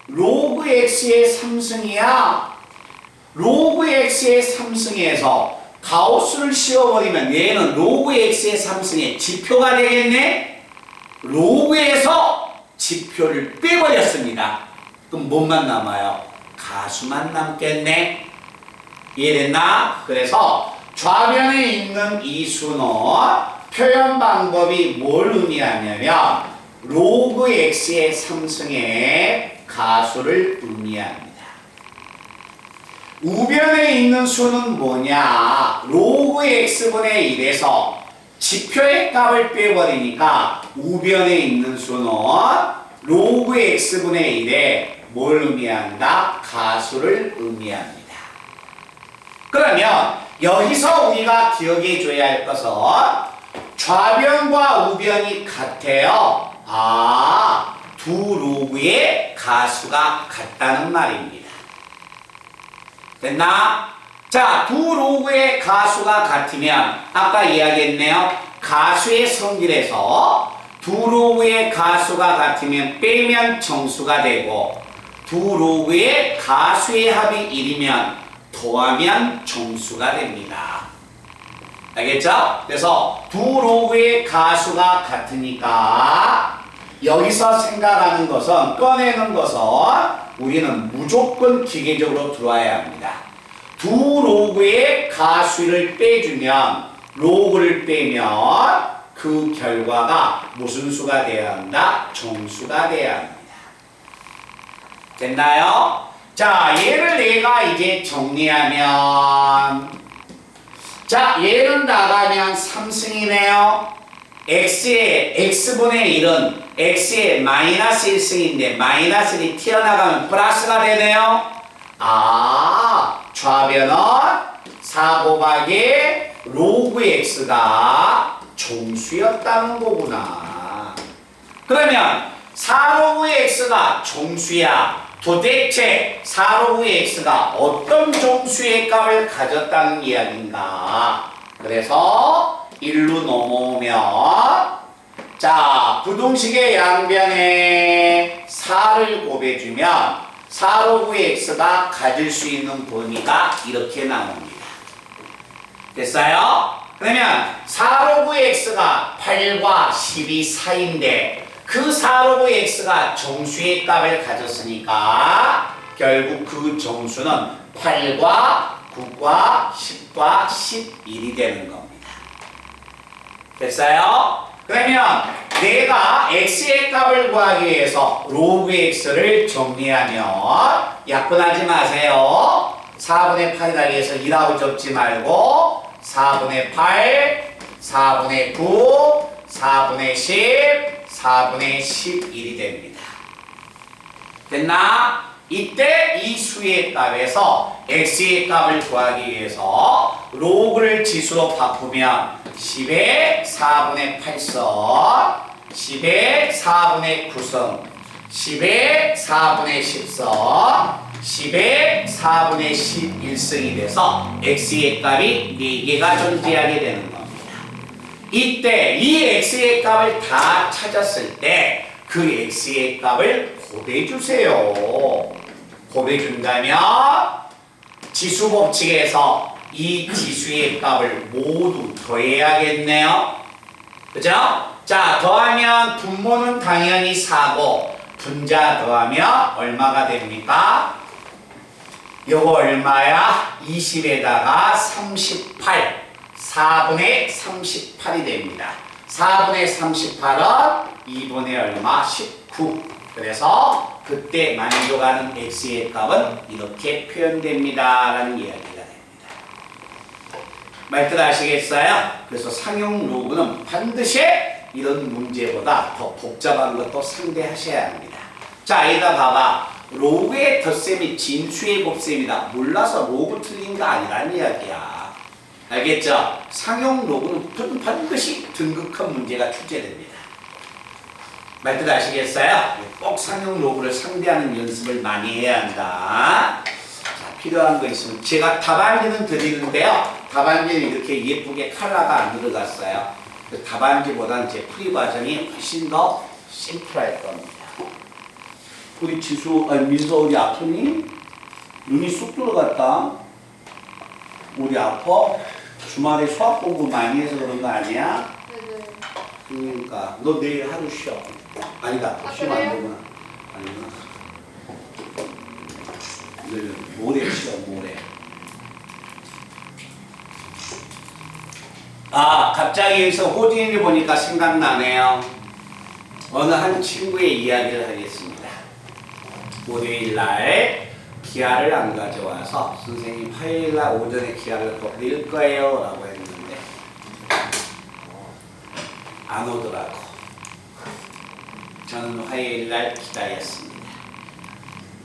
로그 x의 3승이야. 로그 x의 3승에서 가우스를 씌워버리면 얘는 로그 x의 3승의 지표가 되겠네? 로그에서 지표를 빼버렸습니다. 그럼 뭐만 남아요? 가수만 남겠네? 이해됐나? 그래서 좌변에 있는 이 수는 표현 방법이 뭘 의미하냐면 로그 x의 3승의 가수를 의미합니다. 우변에 있는 수는 뭐냐? 로그 x분의 1에서 지표의 값을 빼버리니까 우변에 있는 수는 로그 x분의 1에 뭘 의미한다? 가수를 의미합니다. 그러면 여기서 우리가 기억해 줘야 할 것은 좌변과 우변이 같아요. 두 로그의 가수가 같다는 말입니다. 됐나? 자, 두 로그의 가수가 같으면 아까 이야기했네요. 가수의 성질에서 두 로그의 가수가 같으면 빼면 정수가 되고 두 로그의 가수의 합이 1이면 더하면 정수가 됩니다. 알겠죠? 그래서 두 로그의 가수가 같으니까 여기서 생각하는 것은, 꺼내는 것은 우리는 무조건 기계적으로 들어와야 합니다. 두 로그의 가수를 빼주면, 로그를 빼면 그 결과가 무슨 수가 되어야 한다? 정수가 되어야 합니다. 됐나요? 자, 얘를 내가 이제 정리하면, 자, 얘는 나가면 3승이네요. x분의 1은 x의 마이너스 1승인데 마이너스 1이 튀어나가면 플러스가 되네요. 좌변은 4 곱하기 로그 x가 정수였다는 거구나. 그러면 4로그 x가 정수야. 도대체 4로그 x가 어떤 정수의 값을 가졌다는 이야기인가? 그래서 1로 넘어오면 자, 부동식의 양변에 4를 곱해주면 4 로그 x가 가질 수 있는 범위가 이렇게 나옵니다. 됐어요? 그러면 4 로그 x가 8과 12 사이인데 그 4 로그 x가 정수의 값을 가졌으니까 결국 그 정수는 8과 9과 10과 11이 되는 겁니다. 됐어요? 그러면 내가 x의 값을 구하기 위해서 로그 x를 정리하면 약분하지 마세요. 4분의 8이라고 해서 2라고 적지 말고 4분의 8, 4분의 9, 4분의 10, 4분의 11이 됩니다. 됐나? 이때 이 수의 값에서 x의 값을 구하기 위해서 로그를 지수로 바꾸면 10의 4분의 8성, 10의 4분의 9성, 10의 4분의 10성, 10의 4분의 11성이 돼서 x의 값이 4개가 존재하게 되는 겁니다. 이때 이 x의 값을 다 찾았을 때 그 x의 값을 곱해주세요. 곱해준다면 지수 법칙에서 이 지수의 값을 모두 더해야겠네요. 그죠? 자, 더하면 분모는 당연히 4고 분자 더하면 얼마가 됩니까? 요거 얼마야? 20에다가 38, 4분의 38이 됩니다. 4분의 38은 2분의 얼마? 19. 그래서 그때 만족하는 x의 값은 이렇게 표현됩니다. 라는 이야기가 됩니다. 말뜻 아시겠어요? 그래서 상용 로그는 반드시 이런 문제보다 더 복잡한 것도 상대하셔야 합니다. 자, 여기다 봐봐. 로그의 덧셈이 진수의 곱셈이다. 몰라서 로그 틀린 거 아니라는 이야기야. 알겠죠? 상용 로그는 반드시 등급한 문제가 출제됩니다. 말뜻 아시겠어요? 꼭 상용 로그를 상대하는 연습을 많이 해야 한다. 자, 필요한 거 있으면 제가 답안지는 드리는데요. 답안지는 이렇게 예쁘게 컬러가 안 들어갔어요. 그 답안지보다는 제 풀이 과정이 훨씬 더 심플할 겁니다. 우리 민서 우리 아프니? 눈이 쑥 들어갔다. 우리 아파? 주말에 수학 공부 많이 해서 그런 거 아니야? 네네. 그러니까 너 내일 하루 쉬어. 아니다. 쉬면 안 되구나. 아니구나. 내일 모레 쉬어. 모레. 아, 갑자기 여기서 호진이를 보니까 생각나네요. 어느 한 친구의 이야기를 하겠습니다. 월요일날 기아를 안 가져와서 선생님 화요일날 오전에 기아를 또 드릴 거예요 라고 했는데 안 오더라고. 저는 화요일날 기다렸습니다.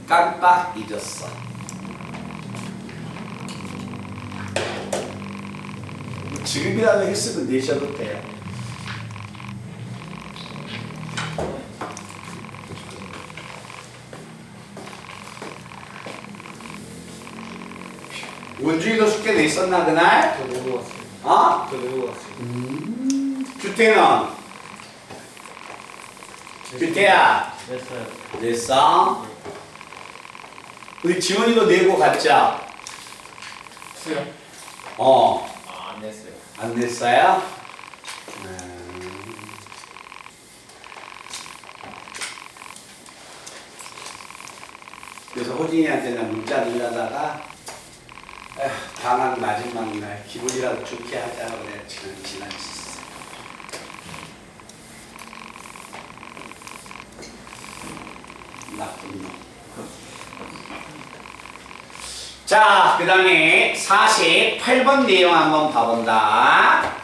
깜빡 잊었어. 지금이라도 했으면 내셔도 돼요. 원주이도 숙제 냈었나 그날? 저 내고 왔어요. 어? 저 내고 왔어요. 주태는? 주태야 됐어요. 냈어? 우리 지원이도 내고 갔죠? 수요? 어. 아, 안 냈어요. 안 냈어요? 그래서 호진이한테 난 문자 넣으려다가 방학 마지막 날 기분이라도 좋게 하자고 내가 지나쳤어. 나쁜 놈. 자, 그 다음에 48번 내용 한번 봐본다.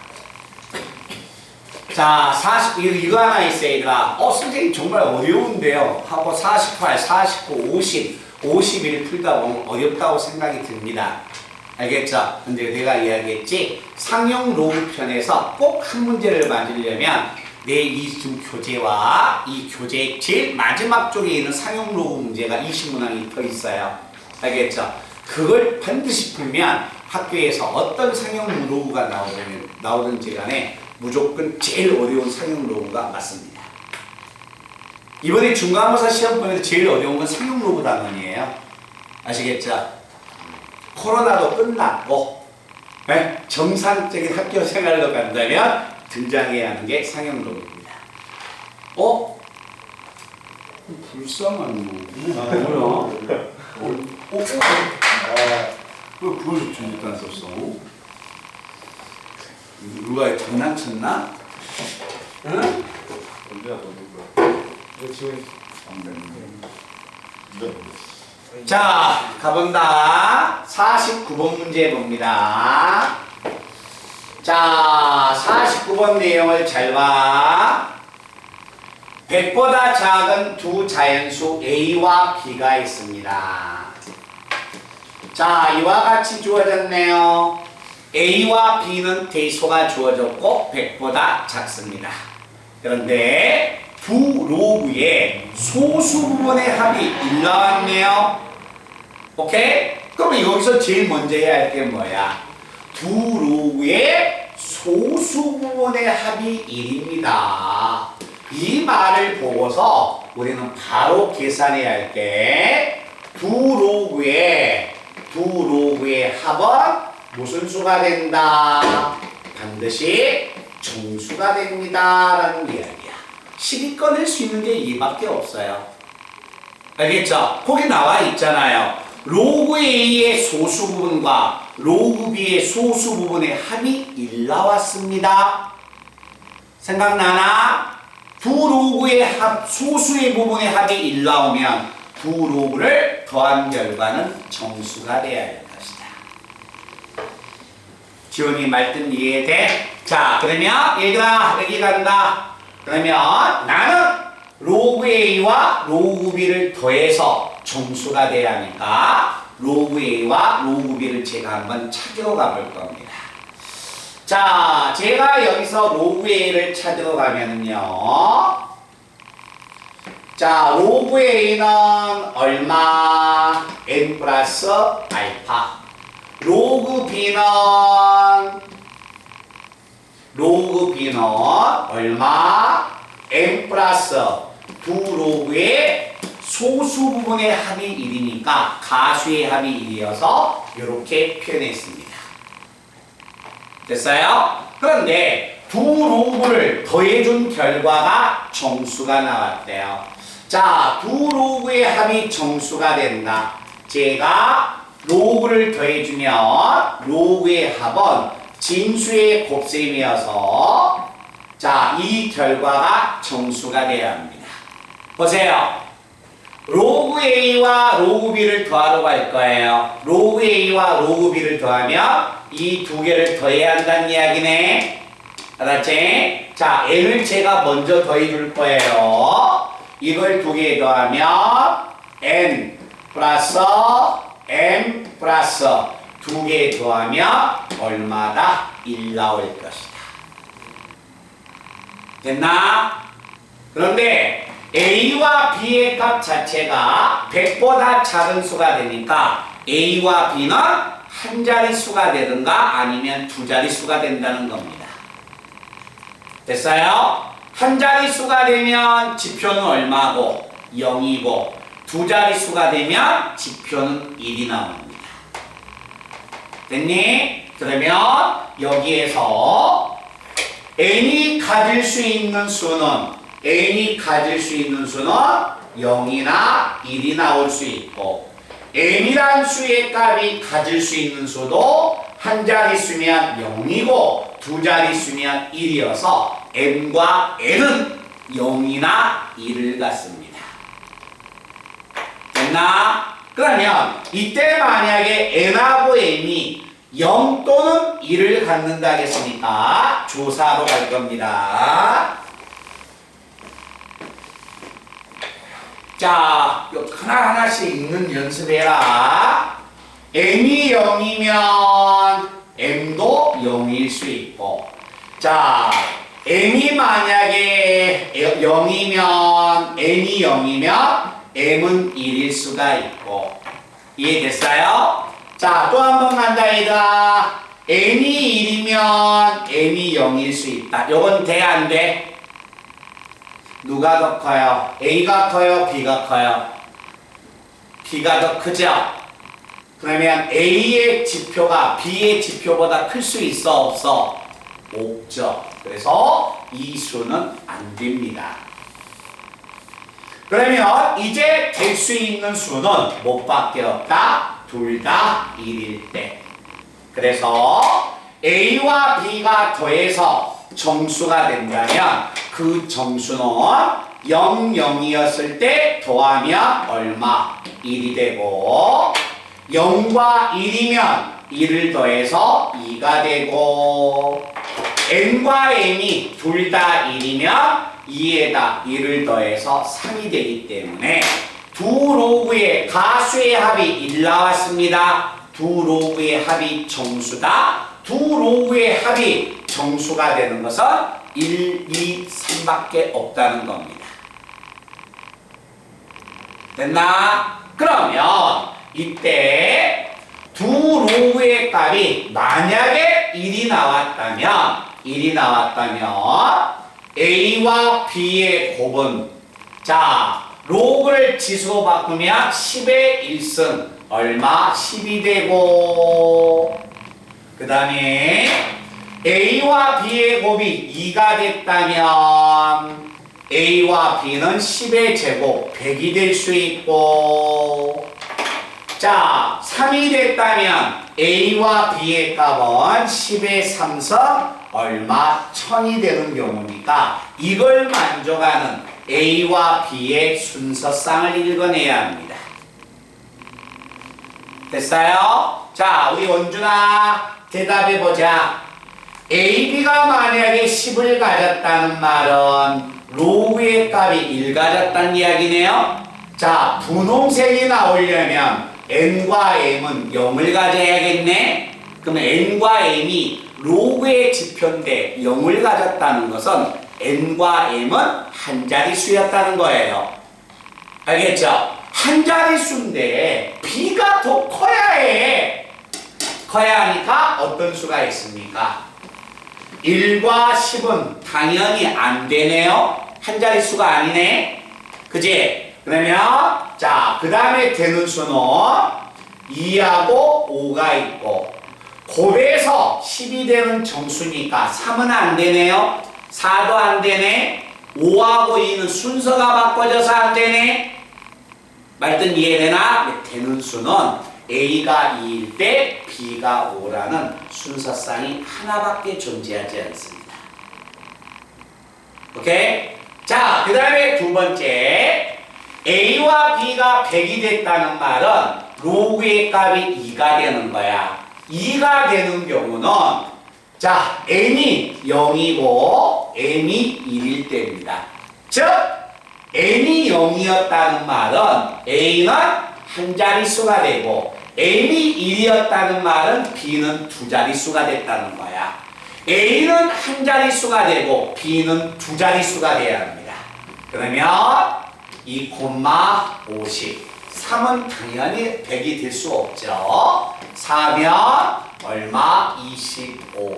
자, 이거 하나 있어요, 얘들아. 선생님 정말 어려운데요. 하고 48, 49, 50, 51 풀다 보면 어렵다고 생각이 듭니다. 알겠죠? 근데 내가 이야기했지, 상용 로그 편에서 꼭 한 문제를 맞으려면 내 이 지금 교재와 이 교재 제일 마지막 쪽에 있는 상용 로그 문제가 20문항이 더 있어요. 알겠죠? 그걸 반드시 풀면 학교에서 어떤 상용 로그가 나오든지 간에 무조건 제일 어려운 상형 로그가 맞습니다. 이번에 중간고사 시험 보면서 제일 어려운 건 상형 로그 단원이에요. 아시겠죠? 코로나도 끝났고 네? 정상적인 학교 생활로 간다면 등장해야 하는 게 상형 로그입니다. 불쌍한 뭐. 뭐야? 왜 그걸 준비단 썼어? 누가 장난쳤나? 응? 언제나 너 누구야? 이거 지금 자, 가본다. 49번 문제 봅니다. 자, 49번 내용을 잘 봐. 100보다 작은 두 자연수 A와 B가 있습니다. 자, 이와 같이 주어졌네요. A와 B는 대소가 주어졌고 100보다 작습니다. 그런데 두 로그의 소수 부분의 합이 1 나왔네요. 오케이? 그럼 여기서 제일 먼저 해야 할 게 뭐야? 두 로그의 소수 부분의 합이 1입니다. 이 말을 보고서 우리는 바로 계산해야 할 게 두 로그의 합은 무슨 수가 된다? 반드시 정수가 됩니다. 라는 이야기야. 식이 꺼낼 수 있는 게 이밖에 없어요. 알겠죠? 거기 나와 있잖아요. 로그 A의 소수 부분과 로그 B의 소수 부분의 합이 1 나왔습니다. 생각나나? 두 로그의 합, 소수의 부분의 합이 1 나오면 두 로그를 더한 결과는 정수가 되어야 할 것이다. 지원이 말뜻 이해돼? 자, 그러면 얘들아 여기 간다. 그러면 나는 로그 A와 로그 B를 더해서 정수가 돼야 하니까 로그 A와 로그 B를 제가 한번 찾으러 가볼 겁니다. 자, 제가 여기서 로그 A를 찾으러 가면은요. 자, 로그 A는 얼마? n 플러스 알파. 로그 B는 얼마? n 플러스 두 로그의 소수 부분의 합이 1이니까 가수의 합이 1이어서 이렇게 표현했습니다. 됐어요? 그런데 두 로그를 더해준 결과가 정수가 나왔대요. 자, 두 로그의 합이 정수가 된다. 제가 로그를 더해주면 로그의 합은 진수의 곱셈이어서 자, 이 결과가 정수가 되어야 합니다. 보세요. 로그 A와 로그 B를 더하러 갈 거예요. 로그 A와 로그 B를 더하면 이 두 개를 더해야 한다는 이야기네. 알았지? 자, n을 제가 먼저 더해 줄 거예요. 이걸 두 개 더하면 n 플러스 m 플러스 두 개 더하면 얼마다? 1 나올 것이다. 됐나? 그런데 A와 B의 값 자체가 100보다 작은 수가 되니까 A와 B는 한 자릿수가 되든가 아니면 두 자릿수가 된다는 겁니다. 됐어요? 한 자릿수가 되면 지표는 얼마고? 0이고 두 자릿수가 되면 지표는 1이 나옵니다. 됐니? 그러면 여기에서 n이 가질 수 있는 수는 0이나 1이 나올 수 있고 m이란 수의 값이 가질 수 있는 수도 한 자릿수면 0이고 두 자릿수면 1이어서 m과 n은 0이나 1을 갖습니다. 됐나? 그러면 이때 만약에 n하고 m이 0 또는 1을 갖는다 하겠습니까? 조사로 갈 겁니다. 자, 하나하나씩 읽는 연습해라. m이 0이면 m도 0일 수 있고 자, m이 만약에 0이면 n이 0이면 m은 1일 수가 있고 이해됐어요? 자, 또 한 번 간다 얘들아. n이 0이면 m이 0일 수 있다. 요건 돼, 안 돼? 누가 더 커요? A가 커요? B가 커요? B가 더 크죠? 그러면 A의 지표가 B의 지표보다 클 수 있어, 없어? 없죠. 그래서 이 수는 안 됩니다. 그러면 이제 될 수 있는 수는 뭐밖에 없다? 둘 다 1일 때. 그래서 A와 B가 더해서 정수가 된다면 그 정수는 0, 0이었을 때 더하면 얼마? 1이 되고 0과 1이면 1을 더해서 2가 되고 n과 m이 둘 다 1이면 2에다 1을 더해서 3이 되기 때문에 두 로그의 가수의 합이 1 나왔습니다. 두 로그의 합이 정수다. 두 로그의 합이 정수가 되는 것은 1, 2, 3밖에 없다는 겁니다. 됐나? 그러면 이때 두 로그의 값이 만약에 1이 나왔다면 A와 B의 곱은 자 로그를 지수로 바꾸면 10의 1승 얼마? 10이 되고 그 다음에 A와 B의 곱이 2가 됐다면 A와 B는 10의 제곱 100이 될 수 있고 자 3이 됐다면 A와 B의 값은 10의 3승 얼마? 1000이 되는 경우니까 이걸 만족하는 A와 B의 순서쌍을 읽어내야 합니다. 됐어요? 자 우리 원준아 대답해보자. A, B가 만약에 10을 가졌다는 말은 로그의 값이 1 가졌다는 이야기네요. 자 분홍색이 나오려면 n과 m은 0을 가져야겠네. 그럼 n과 m이 로그의 지표인데 0을 가졌다는 것은 n과 m은 한 자릿수였다는 거예요. 알겠죠? 한 자릿수인데 b가 더 커야 해. 커야 하니까 어떤 수가 있습니까? 1과 10은 당연히 안 되네요. 한 자릿수가 아니네. 그지? 그러면 자, 그 다음에 되는 수는 2하고 5가 있고 곱해서 10이 되는 정수니까 3은 안 되네요. 4도 안 되네. 5하고 2는 순서가 바꿔져서 안 되네. 말든 이해되나? 되는 수는 A가 2일 때 B가 5라는 순서쌍이 하나밖에 존재하지 않습니다. 오케이? 자, 그 다음에 두 번째 A와 B가 100이 됐다는 말은 로그의 값이 2가 되는 거야. 2가 되는 경우는 자 n이 0이고 m이 1일 때입니다. 즉 n이 0이었다는 말은 A는 한 자릿수가 되고 m이 1이었다는 말은 B는 두 자릿수가 됐다는 거야. A는 한 자릿수가 되고 B는 두 자릿수가 돼야 합니다. 그러면 2,50 3은 당연히 100이 될 수 없죠. 4면 얼마? 25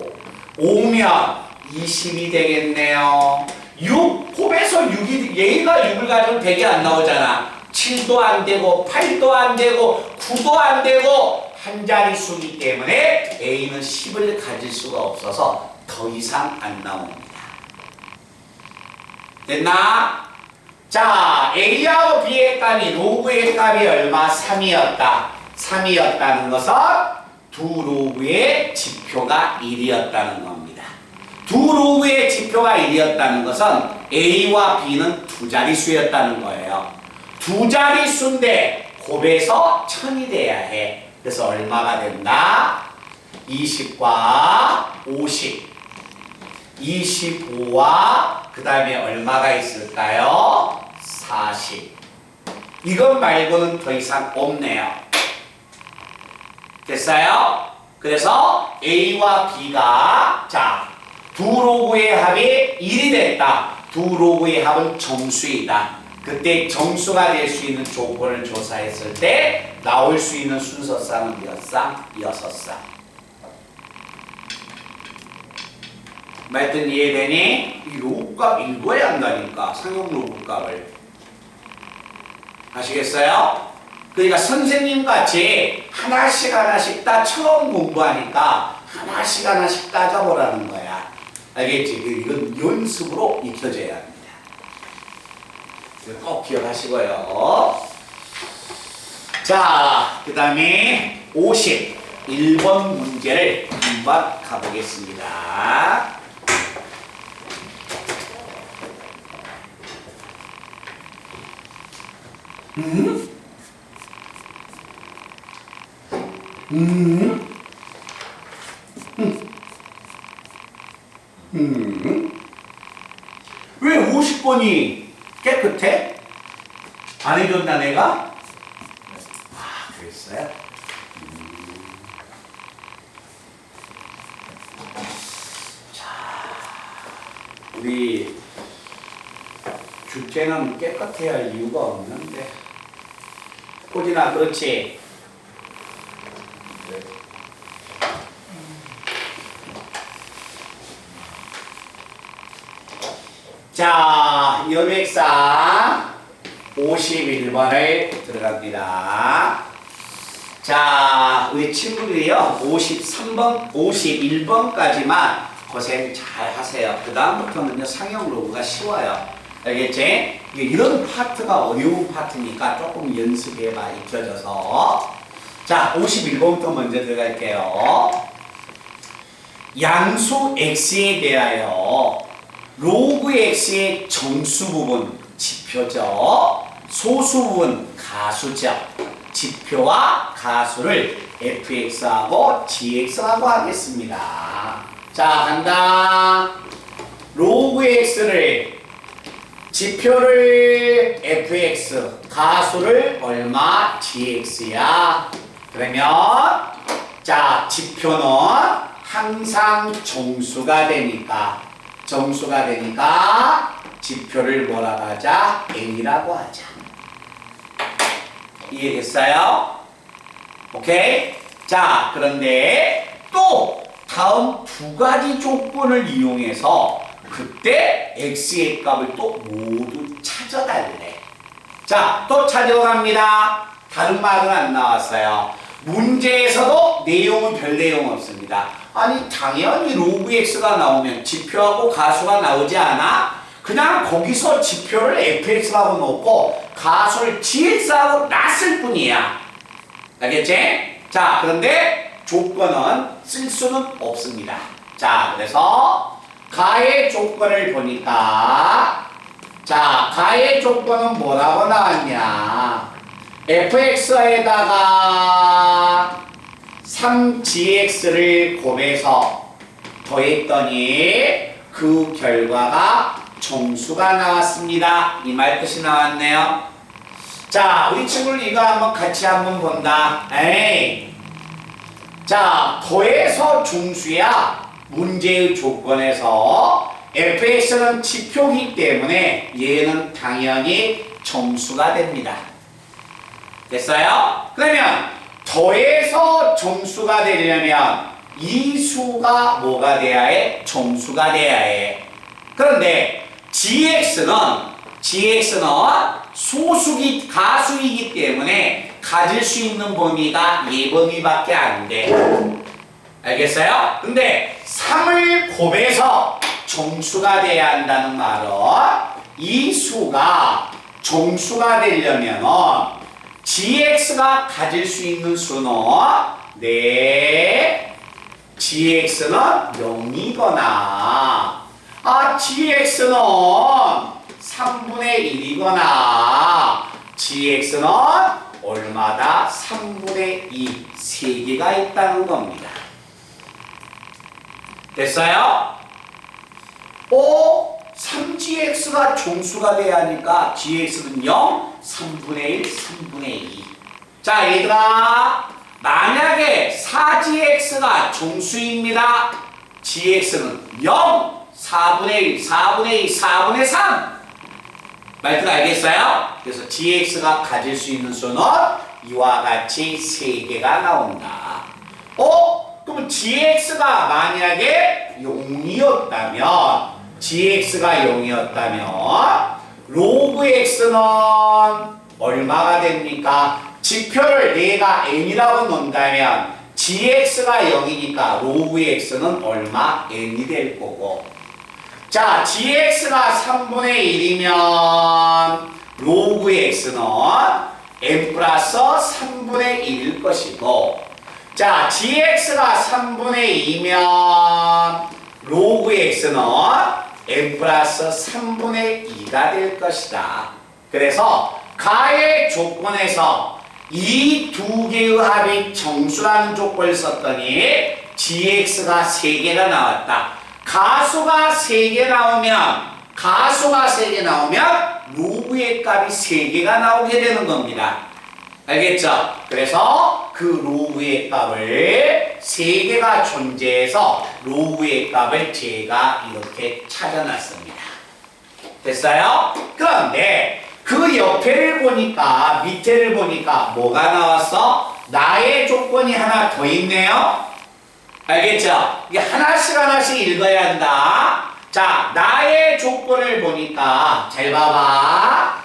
5면 20이 되겠네요. 6 곱해서 6이 얘가 6을 가지면 100이 안 나오잖아. 7도 안 되고 8도 안 되고 9도 안 되고 한 자릿수이기 때문에 A는 10을 가질 수가 없어서 더 이상 안 나옵니다. 됐나? 자, A하고 B의 값이 로그의 값이 얼마? 3이었다. 3이었다는 것은 두 로그의 지표가 1이었다는 겁니다. 두 로그의 지표가 1이었다는 것은 A와 B는 두 자릿수였다는 거예요. 두 자릿수인데 곱해서 1000이 돼야 해. 그래서 얼마가 된다? 20과 50 25와 그 다음에 얼마가 있을까요? 40 이것 말고는 더 이상 없네요. 됐어요? 그래서 A와 B가 자, 두 로그의 합이 1이 됐다. 두 로그의 합은 정수이다. 그때 정수가 될 수 있는 조건을 조사했을 때 나올 수 있는 순서쌍은 몇 쌍? 6쌍. 말든 이해되니? 이 로그값 읽어야 한다니까. 상용 로그값을. 아시겠어요? 그러니까 선생님 같이 하나씩 하나씩 처음 공부하니까 하나씩 따져보라는 거야. 알겠지? 이건 연습으로 익혀져야 합니다. 꼭 기억하시고요. 자, 그 다음에 51번 문제를 한번 가보겠습니다. 왜 50번이 깨끗해? 안 해줬나 내가? 아, 그랬어요? 자, 우리 주체는 깨끗해야 할 이유가 없는데. 호진아, 그렇지? 네. 자, 여백상 51번을 들어갑니다. 자, 우리 친구들이요, 53번, 51번까지만 고생 잘 하세요. 그 다음부터는요, 상형 로그가 쉬워요. 알겠지? 이런 파트가 어려운 파트니까 조금 연습해봐, 익혀져서. 자, 51번부터 먼저 들어갈게요. 양수 x에 대하여 로그 x의 정수 부분 지표죠. 소수 부분 가수죠. 지표와 가수를 fx하고 gx라고 하겠습니다. 자, 간다. 로그 x를 지표를 fx, 가수를 얼마 gx야. 그러면 자, 지표는 항상 정수가 되니까 지표를 뭐라고 하자? n이라고 하자. 이해됐어요? 오케이? 자, 그런데 또 다음 두 가지 조건을 이용해서 그때 x의 값을 또 모두 찾아달래. 자, 또 찾아갑니다. 다른 말은 안 나왔어요. 문제에서도 내용은 별 내용 없습니다. 아니, 당연히 로그 x가 나오면 지표하고 가수가 나오지 않아? 그냥 거기서 지표를 fx라고 놓고 가수를 gx라고 놨을 뿐이야. 알겠지? 자, 그런데 조건은 쓸 수는 없습니다. 자, 그래서 가의 조건을 보니까, 자, 가의 조건은 뭐라고 나왔냐? fx에다가 3gx를 곱해서 더했더니 그 결과가 정수가 나왔습니다. 이 말 뜻이 나왔네요. 자, 우리 친구들 이거 한번 같이 한번 본다. 에이. 자, 더해서 정수야. 문제의 조건에서 fx는 지표이기 때문에 얘는 당연히 정수가 됩니다. 됐어요? 그러면 더해서 정수가 되려면 이 수가 뭐가 돼야 해? 정수가 돼야 해. 그런데 gx는 가수이기 때문에 가질 수 있는 범위가 예범위밖에 안 돼. 알겠어요? 근데 3을 곱해서 정수가 돼야 한다는 말은 이 수가 정수가 되려면 gx가 가질 수 있는 수는 gx는 0이거나 gx는 3분의 1이거나 gx는 얼마다? 3분의 2, 3개가 있다는 겁니다. 됐어요? 3gx가 정수가 돼야 하니까 gx는 0, 3분의 1, 3분의 2. 자, 얘들아, 만약에 4gx가 정수입니다. gx는 0, 4분의 1, 4분의 2, 4분의 3. 말뜻 알겠어요? 그래서 gx가 가질 수 있는 수는 이와 같이 3개가 나온다. 그러면 gx가 만약에 0이었다면 gx가 0이었다면 로그 x는 얼마가 됩니까? 지표를 내가 n이라고 놓는다면 gx가 0이니까 로그 x는 얼마? n이 될 거고 자 gx가 3분의 1이면 로그 x는 n 플러스 3분의 1일 것이고 자 gx가 3분의 2면 로그 x는 n 플러스 3분의 2가 될 것이다. 그래서 가의 조건에서 이 두 개의 합이 정수라는 조건을 썼더니 gx가 3개가 나왔다. 가수가 3개 나오면 로그의 값이 3개가 나오게 되는 겁니다. 알겠죠? 그래서 그 로그의 값을 3개가 존재해서 로그의 값을 제가 이렇게 찾아놨습니다. 됐어요? 그런데 그 밑에를 보니까 뭐가 나왔어? 나의 조건이 하나 더 있네요. 알겠죠? 이게 하나씩 읽어야 한다. 자, 나의 조건을 보니까 잘 봐봐.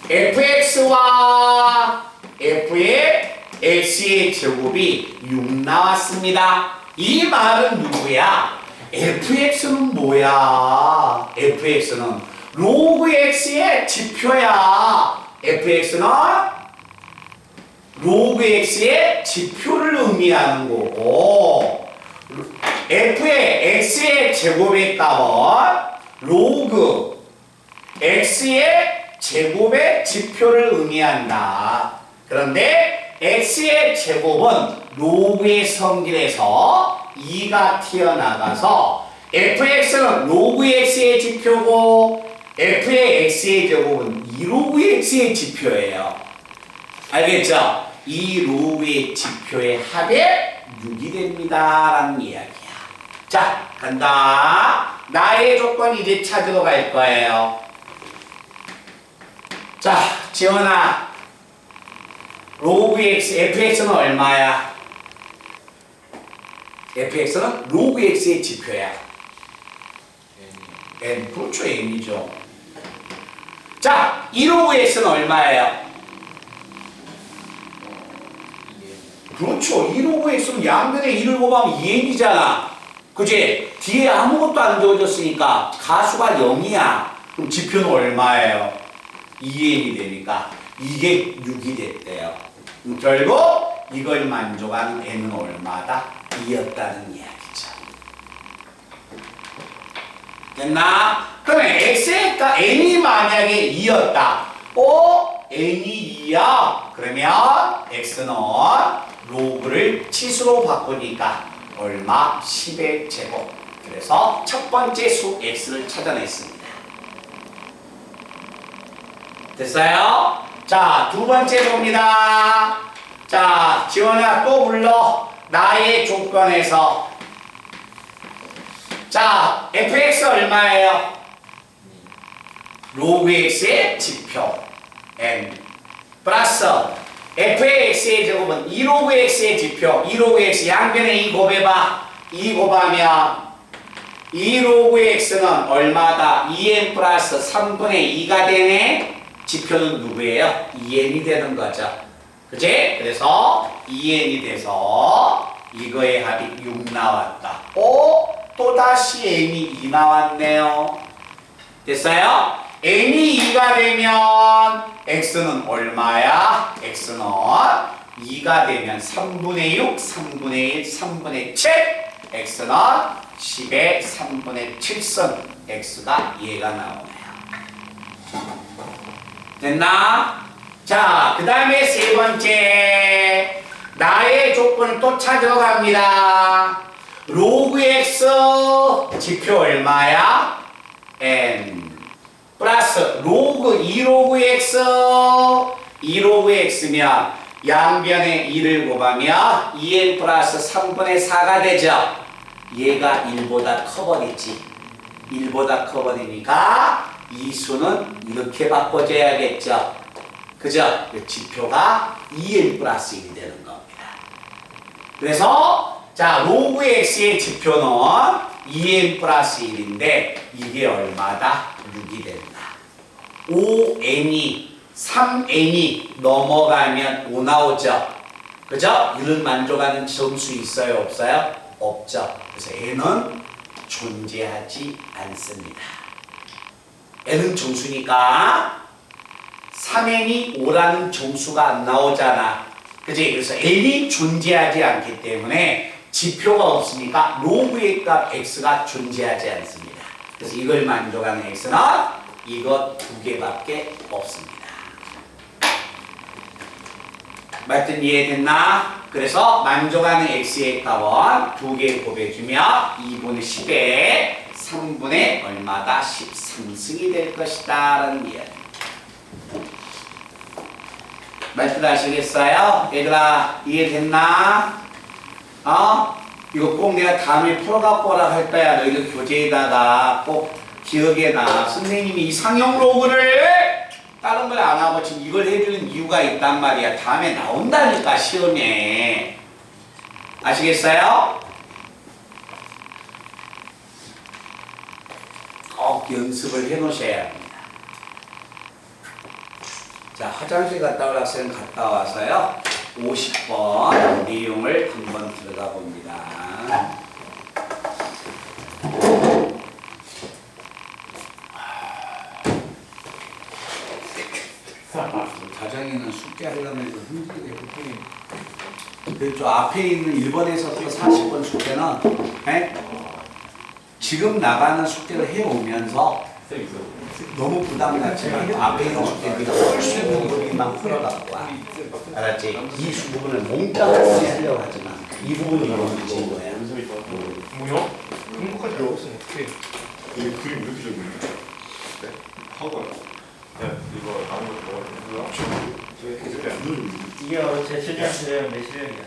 fx와 f의 x의 제곱이 6 나왔습니다. 이 말은 누구야? fx는 뭐야? fx는 로그 x의 지표야. fx는 로그 x의 지표를 의미하는 거고 f의 x의 제곱의 값은 로그 x의 제곱의 지표를 의미한다. 그런데 x의 제곱은 로그의 성질에서 2가 튀어나가서 fx는 로그 x의 지표고 f의 x의 제곱은 2로그 x의 지표예요. 알겠죠? 이 로그의 지표의 합에 6이 됩니다. 라는 이야기야. 자, 간다. 나의 조건 이제 찾으러 갈 거예요. 자, 지원아. 로그 x, fx는 얼마야? fx는 로그 x의 지표야. n, 그렇죠, n이죠. 자, 2로그 x는 얼마예요? 그렇죠. 2로그 x는 양변에 2를 곱하면 2n이잖아. 그치? 뒤에 아무것도 안 주어졌으니까 가수가 0이야. 그럼 지표는 얼마예요? 2n이 되니까 이게 6이 됐대요. 결국 이걸 만족하는 n은 얼마다? 2였다는 이야기죠. 됐나? 그러면 x의 n이 만약에 2였다. n이 2야. 그러면 x는 로그를 치수로 바꾸니까 얼마? 10의 제곱. 그래서 첫 번째 수 x를 찾아냈습니다. 됐어요? 자, 두 번째 봅니다. 자, 지원아 또 불러. 나의 조건에서. 자, fx 얼마예요? 로그 x의 지표 n 플러스 f의 x의 제곱은 2로그 x의 지표 2로그 x 양변에 2 곱해봐. 2 곱하면 2로그 x는 얼마다? 2n 플러스 3분의 2가 되네. 지표는 누구예요? 2n이 되는 거죠. 그치? 그래서 2n이 돼서 이거의 합이 6 나왔다. 또다시 n이 2 나왔네요. 됐어요? n이 2가 되면 x는 얼마야? x는 2가 되면 3분의 6, 3분의 1, 3분의 7 x는 10의 3분의 7승 x가 얘가 나오네요. 됐나? 자, 그 다음에 세 번째 나의 조건을 또 찾으러 갑니다. 로그 x 지표 얼마야? n 플러스 로그 2로그 x 2로그 x면 양변에 2를 곱하면 2n 플러스 3분의 4가 되죠. 얘가 1보다 커버리지. 1보다 커버리니까 이 수는 이렇게 바꿔줘야겠죠. 그죠? 지표가 2n 플러스 1이 되는 겁니다. 그래서 자, 로그 x의 지표는 2n 플러스 1인데 이게 얼마다? 6이 된다. 5n이 3n이 넘어가면 5 나오죠. 그죠? 이를 만족하는 점수 있어요? 없어요? 없죠. 그래서 n은 존재하지 않습니다. n은 정수니까 3n이 5라는 정수가 안 나오잖아. 그지? 그래서 n이 존재하지 않기 때문에 지표가 없으니까 로그의 값 x가 존재하지 않습니다. 그래서 이걸 만족하는 x는 이것 두 개밖에 없습니다. 말뜻 이해됐나? 그래서 만족하는 x의 값은 두 개 곱해주면 2분의 10에 3분의 얼마다? 13승이 될 것이다 라는 이야기. 말뜻 아시겠어요? 얘들아 이해됐나? 이거 꼭 내가 다음에 풀어갖고 오라 할 거야. 너희들 교재에다가 꼭 기억에 나. 선생님이 이 상형 로그를 다른 걸 안 하고 지금 이걸 해주는 이유가 있단 말이야. 다음에 나온다니까 시험에. 아시겠어요? 꼭 연습을 해 놓으셔야 합니다. 자, 화장실 갔다 올 학생 갔다 와서요. 50번 내용을 한번 들어가 봅니다. 가정에는 숙제 하려면 이거 힘들게 그저 앞에 있는 1번에서부터 40번 숙제는 지금 나가는 숙제를 해오면서 너무 부담 갖지 말고 앞에 있는 숙제 그냥 풀수 있는 부분만 풀어갖고 와. 알았지? 이 부분을 몽땅하게 하려고 하지 마. 이 부분이 문제인 거야. 뭐요? 행복한 줄 없으면 어떡해. 이 그림 이렇게 적으네. 네? 하고 네, 이거 나온 거 뭐야? 저희 해석이 안 되는 이게 제 실력이에요, 내 실력이야.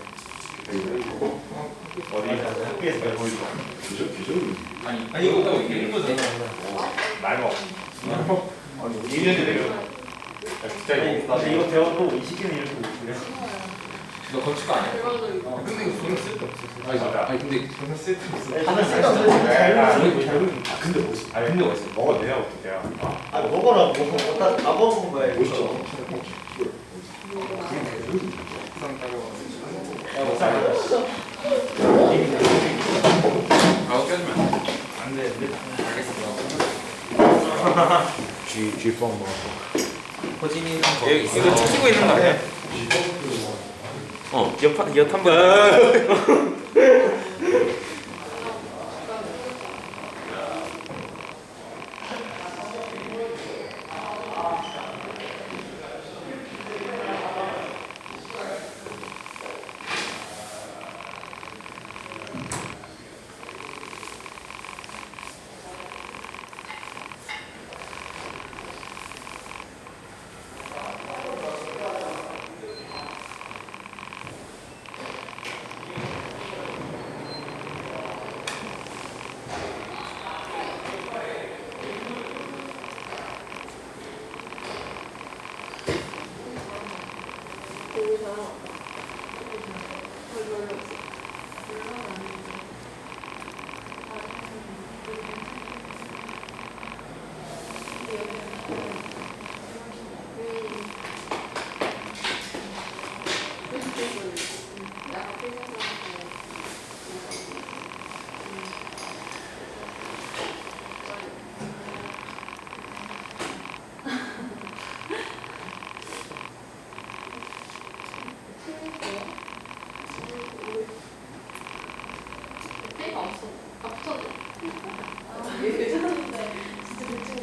어디 학교에서 보여줘. 기적? 아니 이거 이게 이거잖아. 말고. 아니 2년 전에 진짜 이거. 나도 이거 배워도 20개는 이렇게 못 그려. 너 건축가 아니야? 근데 이거 전혀 쓸데없어. 아니 근데 전혀 쓸데없어. 하나 쓸데없어. 잘 그리는. 근데 멋있어. 아니 근데 멋있어. 먹어도 되냐 어떻게? 아 먹어라고. 다 먹은 거야. 멋있죠. 아웃 껴주면 안 돼. 알겠어. 쥐빵 먹어. 호진이는 이거 찍히고 있는 거 아니야? 엿 한 번.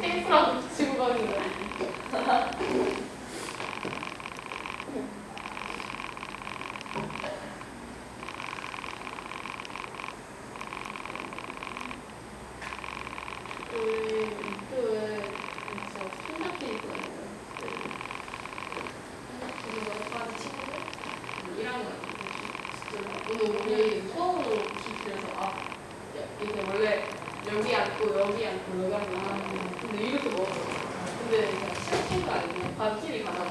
테이프라도 붙이고 가는 거야. 우리 학교에 진짜 생각해 있거든요. 여기까지 친구들 1학년 오늘 우리 처음으로 기술해서 이게 원래 여기 앉고 여기 앉고 여기 앉고 근데 이렇게 먹었어. 근데 그냥 시작한 거 아니야. 반끼리 가다가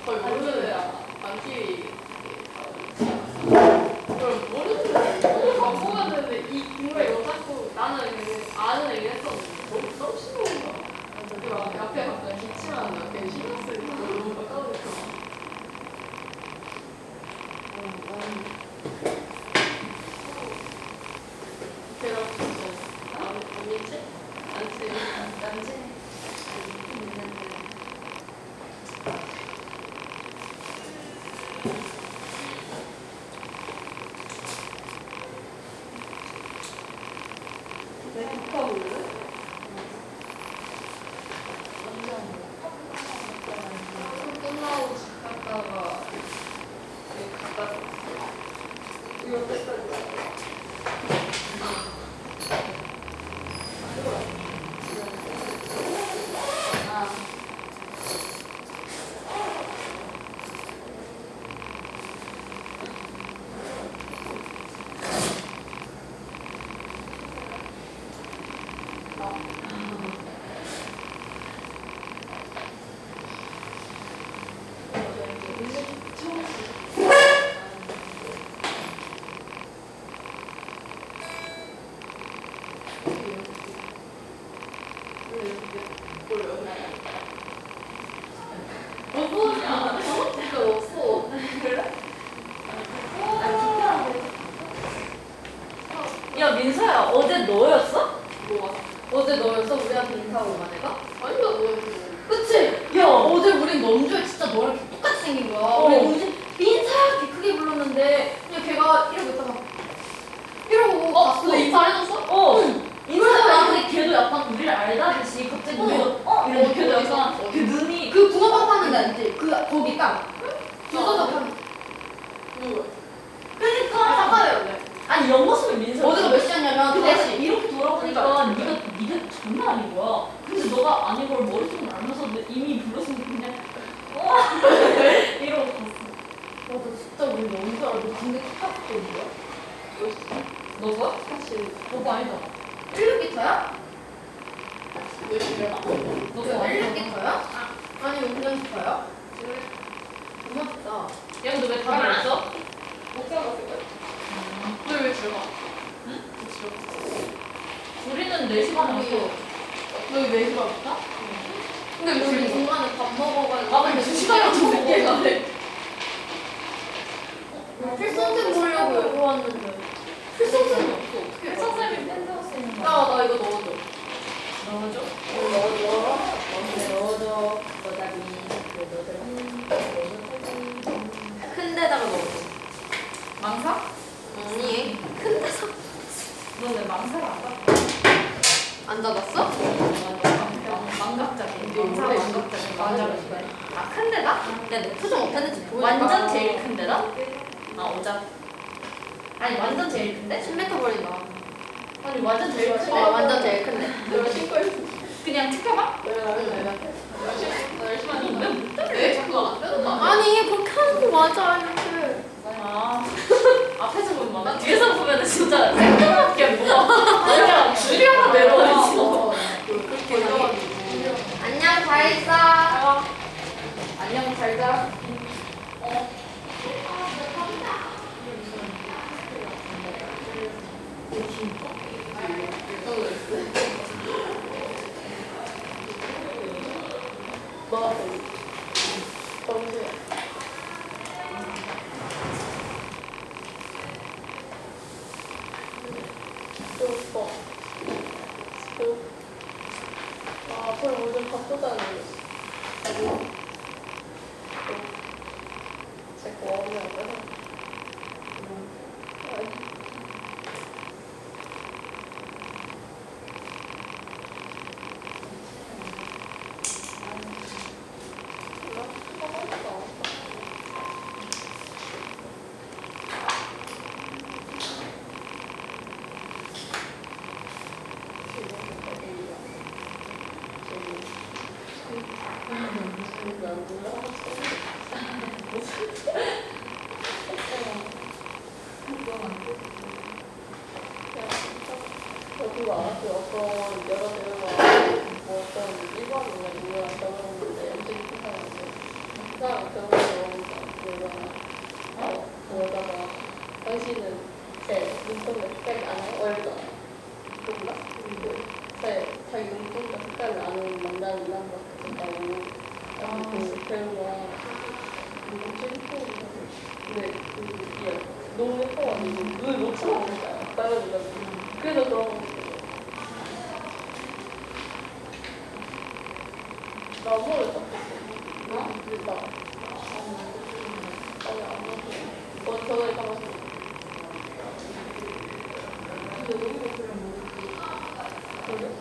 거의 모르는 애랑 반끼리 그럼 모르는 내 바꿔볼래? 끝나고 집 갔다가 여기 갖다 줬어. 이거 뺐다. 아. 야 민서야 어제 너였어? 뭐가? 어제 너였어? 우리한테 인사하고 간 애가? 아니가 뭐였어? 그치? 야 어제 우린 넘주에 진짜 너랑 이렇게 똑같이 생긴 거야. 우리 우지 민서야 이렇게 크게 불렀는데 그냥 걔가 이러고 있다가 이러고 갔어. 근데 인사해줬어? 인사가 나한테 걔도 약간 우리를 알다듯이 갑자기 우리가 이러고 걔도 약간 그 눈이 그 붕어빵 파는 데 알지? 그 거기 딱 붕어빵 파는 누구야? 그니까 사과해요. 아니 옆모습이 민서 어제가 몇 시였냐면 근데 다시 이렇게 돌아보니까 네가 장난 아닌 거야. 근데 너가 아닌 걸 머릿속으로 알면서도 이미 불렀으니까 그냥 이러고 갔어. 와, 나 진짜 우리 너무 잘 알아. 너 근데 기타 배운 거야? 너가? 사실 너가 아니다. 1급 기타야? 왜 그래? 너가 1급 기타야? 아니, 그냥 기타야? 그래? 정말 좋다. 야 근데 왜 다들 안 써? 못 써봤을 거야. 근데 왜 들어가? 응? 왜 들어가? 우리는 4시간에 왔어. 너희 4시간 왔다? 근데 우리 중간에 밥 먹어가지고. 아 근데 2시간이나 더 늦게 가네. 필성쌤 보려고 여기 왔는데. 필성쌤이 없어. 어떻게 필성쌤이 팬더스 있는 야, 나 이거 넣어줘. 넣어줘? 넣어줘. 거다비. 큰 데다가 넣어줘. 망사? 아니, 큰 데서. 너 왜 망사를 안 가? 안 닫았어? 망각자기. 망사 망각자기. 망각자기. 아, 큰 데다? 야, 내 표정 어땠는지 보여줘. 완전 제일 큰 데다? 아, 오자. 아니 완전 제일 큰데? 10m 거리다. 아니 완전 제일 큰데? 완전 제일 큰데. 내가 신고 있어. 그냥 체크봐? 내가 열심히 하는데 왜 자꾸 안 되는 거 아니야? 아니, 그렇게 하는 거 맞아, 이렇게. 아 앞에서 보면 막 뒤에서 보면 진짜 생각밖에 뭐가 그냥 줄여만 내려가지고 그렇게 해가지고. 안녕, 잘 있어. 안녕 잘자 앞으로 요즘 바쁘다는 자꾸 어머니가 그거 알았어요. 어떤 여러 대회가 뭐 어떤 일반이나 누구랑 결혼했는데 엄청 이쁜 사람인데 그 사람 결혼해서 그 여자가 당신은 제 눈동자 색깔이 안 어렵잖아. 몰라? 자기 눈동자 색깔을 아는 남자는 이 남자밖에 없다고 그 배우가 엄청 예쁘고 근데 이게 너무 예뻐가지고 눈을 못 쳐다보는 거야. 다른 여자들. 그래서 그런 거 나 오늘 떴어. 나? 근데 나 아니 안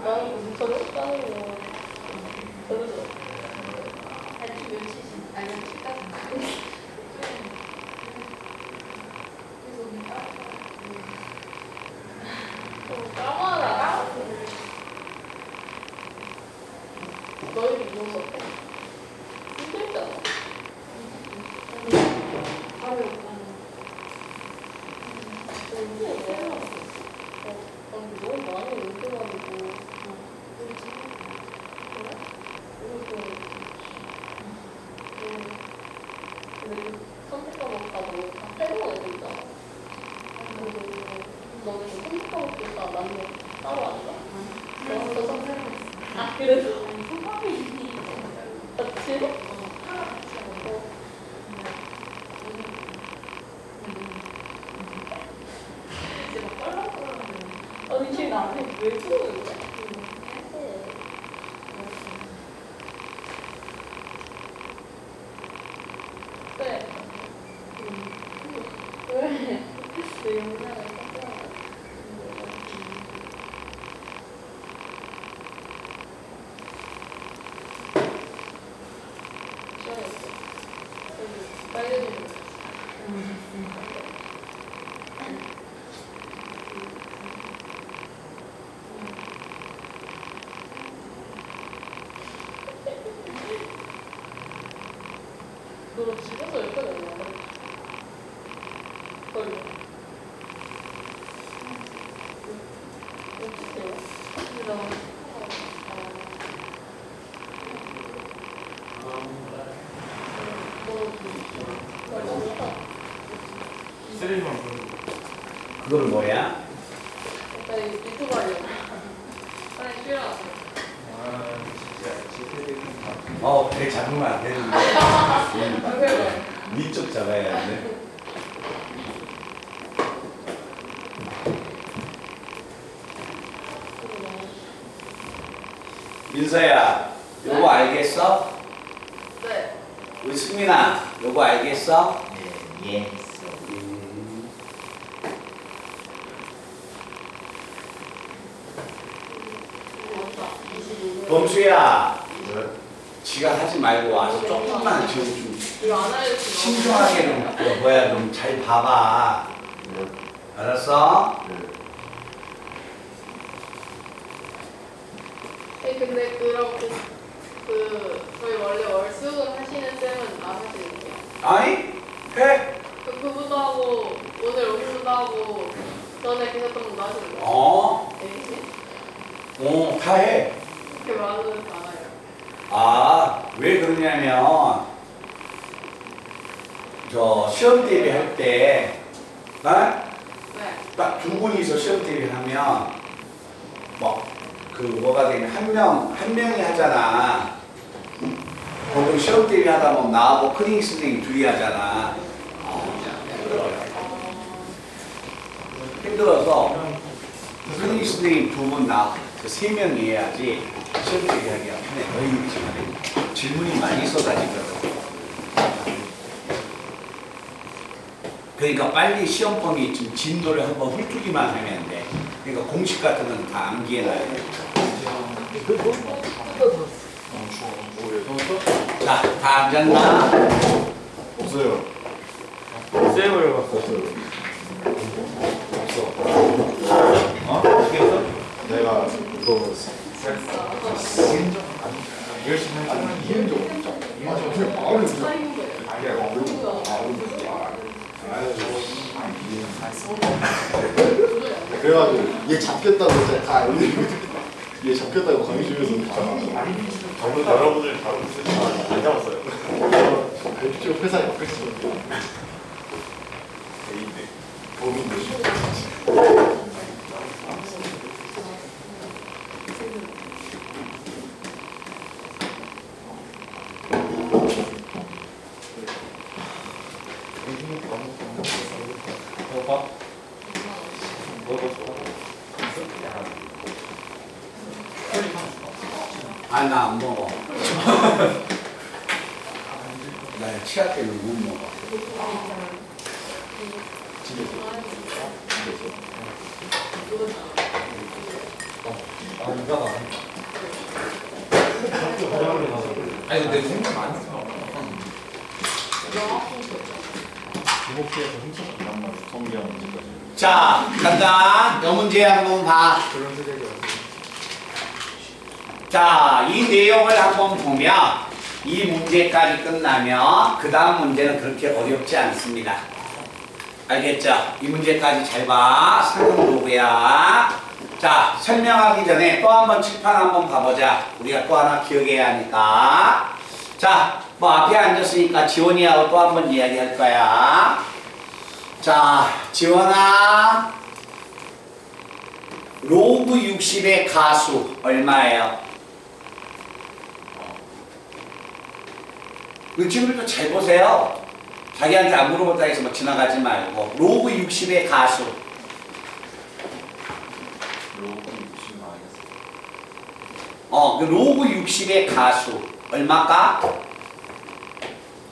나는 저녁 까는 거 별로 좋아. 아니 며칠씩 아니 며칠까지. 까마라. 너희들 무서워. 힘들잖아. 너무 많이 운동하고 근데 선택 과목 가도 다 새로운 애들 있잖아. 너는 선택 과목 다 맞는 거 따로 안 가? 너 선택 아 그래서 같이? 아니 쟤 나한테 왜 그러는 거야? 네. 왜? 내 영상을 깜짝이야. 빨리 너 집에서 몇 번 했냐? 거의 어떡해요? 근데 나 쓰레기만 보는 그건 뭐야? 나 유튜브 하려고. 빨리 쉬어. 아 진짜 배 잡으면 안 되는데. 그래. 위쪽 잡아야 돼. 민서야, 요거 알겠어? 네. 우리 승민아, 요거 알겠어? 예. 범수야, 네. 지가 하지 말고 와서 조금만 좀 이거 안 알려주면. 신중하게 좀 잘 봐봐. 네. 알았어? 네, 근데 그럼 저희 원래 월수금 하시는 쌤은 나가시는데요? 아니? 해? 그분도 하고 오늘 오신 분도 하고 전에 계셨던 분도 하시는 거예요? 네. 다 해. 그렇게 많아요. 왜 그러냐면, 시험 대비할 때, 네. 딱 두 분이서 시험 대비하면, 뭐가 되면 한 명이 하잖아. 보통 시험 대비하다 보면 나하고 크링 선생님 둘이 하잖아. 힘들어서 크링 선생님 두 분 세 명이 해야지 시험 대비하기가 편해. 너희 지금 질문이 많이 쏟아지거든. 그러니까 빨리 시험 범위 지금 진도를 한번 훑기만 하면 돼. 그러니까 공식 같은 건 다 암기해놔야 돼. 자, 다 앉았나? 없어요. 쌤을 봤어. 어? 내가 이거 열심히 했잖아. 이해한 적 없죠. 이해한 적 없죠. 마음이 없죠. 그래가지고 얘 잡겠다고 진짜 다 알고 얘 잡겠다고 강의 중에서 저분 여러분들 바로 안 잡았어요. 쭉 회사 옆에 있었는데 A인데 범인데 나 안 먹어. 나 치아 때문에 못 먹어. 아 이거 아니 근데 생각 많이 써. 이목기에서 훔쳤어. 성기한 문제까지. 자, 간다. 이 문제 한번 봐. 그런 세대가 자, 이 내용을 한번 보면 이 문제까지 끝나면 그 다음 문제는 그렇게 어렵지 않습니다. 알겠죠? 이 문제까지 잘 봐. 상용 로그야. 자, 설명하기 전에 또 한번 칠판 한번 봐보자. 우리가 또 하나 기억해야 하니까. 자, 뭐 앞에 앉았으니까 지원이하고 또 한번 이야기할 거야. 자, 지원아. 로그 60의 가수 얼마예요? 그 친구들도 잘 보세요. 자기한테 안 물어봤다 해서 막 지나가지 말고. 로그 60의 가수. 그 로그 60의 가수. 얼마까?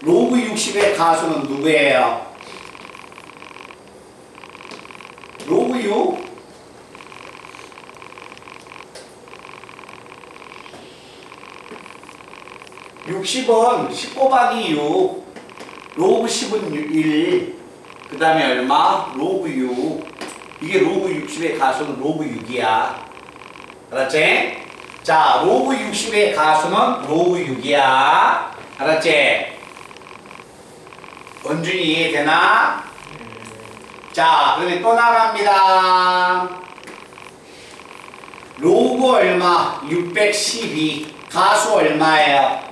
로그 60의 가수는 누구예요? 로그 6? (60은) 10 곱하기 6 로그 10은 1 그 다음에 얼마? 로그 6 이게 로그 60의 가수는 로그 6이야 알았지? 자 로그 60의 가수는 로그 6이야 알았지? 원준이 이해되나? 자 그러면 또 나갑니다 로그 얼마? 612 가수 얼마예요?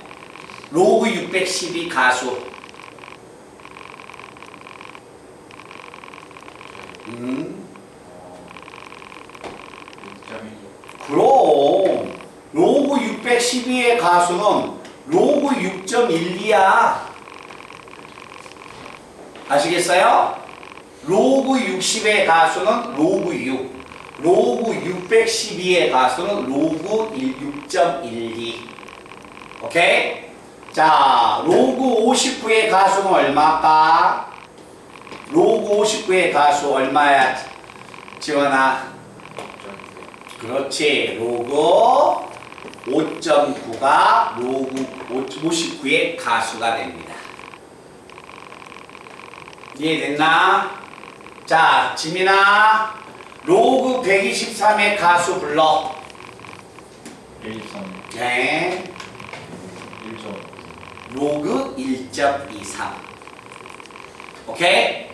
로그 612 가수. 그럼 로그 612의 가수는 로그 6.12야. 아시겠어요? 로그 60의 가수는 로그 6. 로그 612의 가수는 로그 6.12. 오케이? 자, 로그 59의 가수는 얼마일까? 로그 59의 가수 얼마야? 지원아. 그렇지. 로그 5.9가 로그 59의 가수가 됩니다. 이해됐나? 자, 지민아. 로그 123의 가수 불러. 123. 네. 1점. 로그 1.23. 오케이?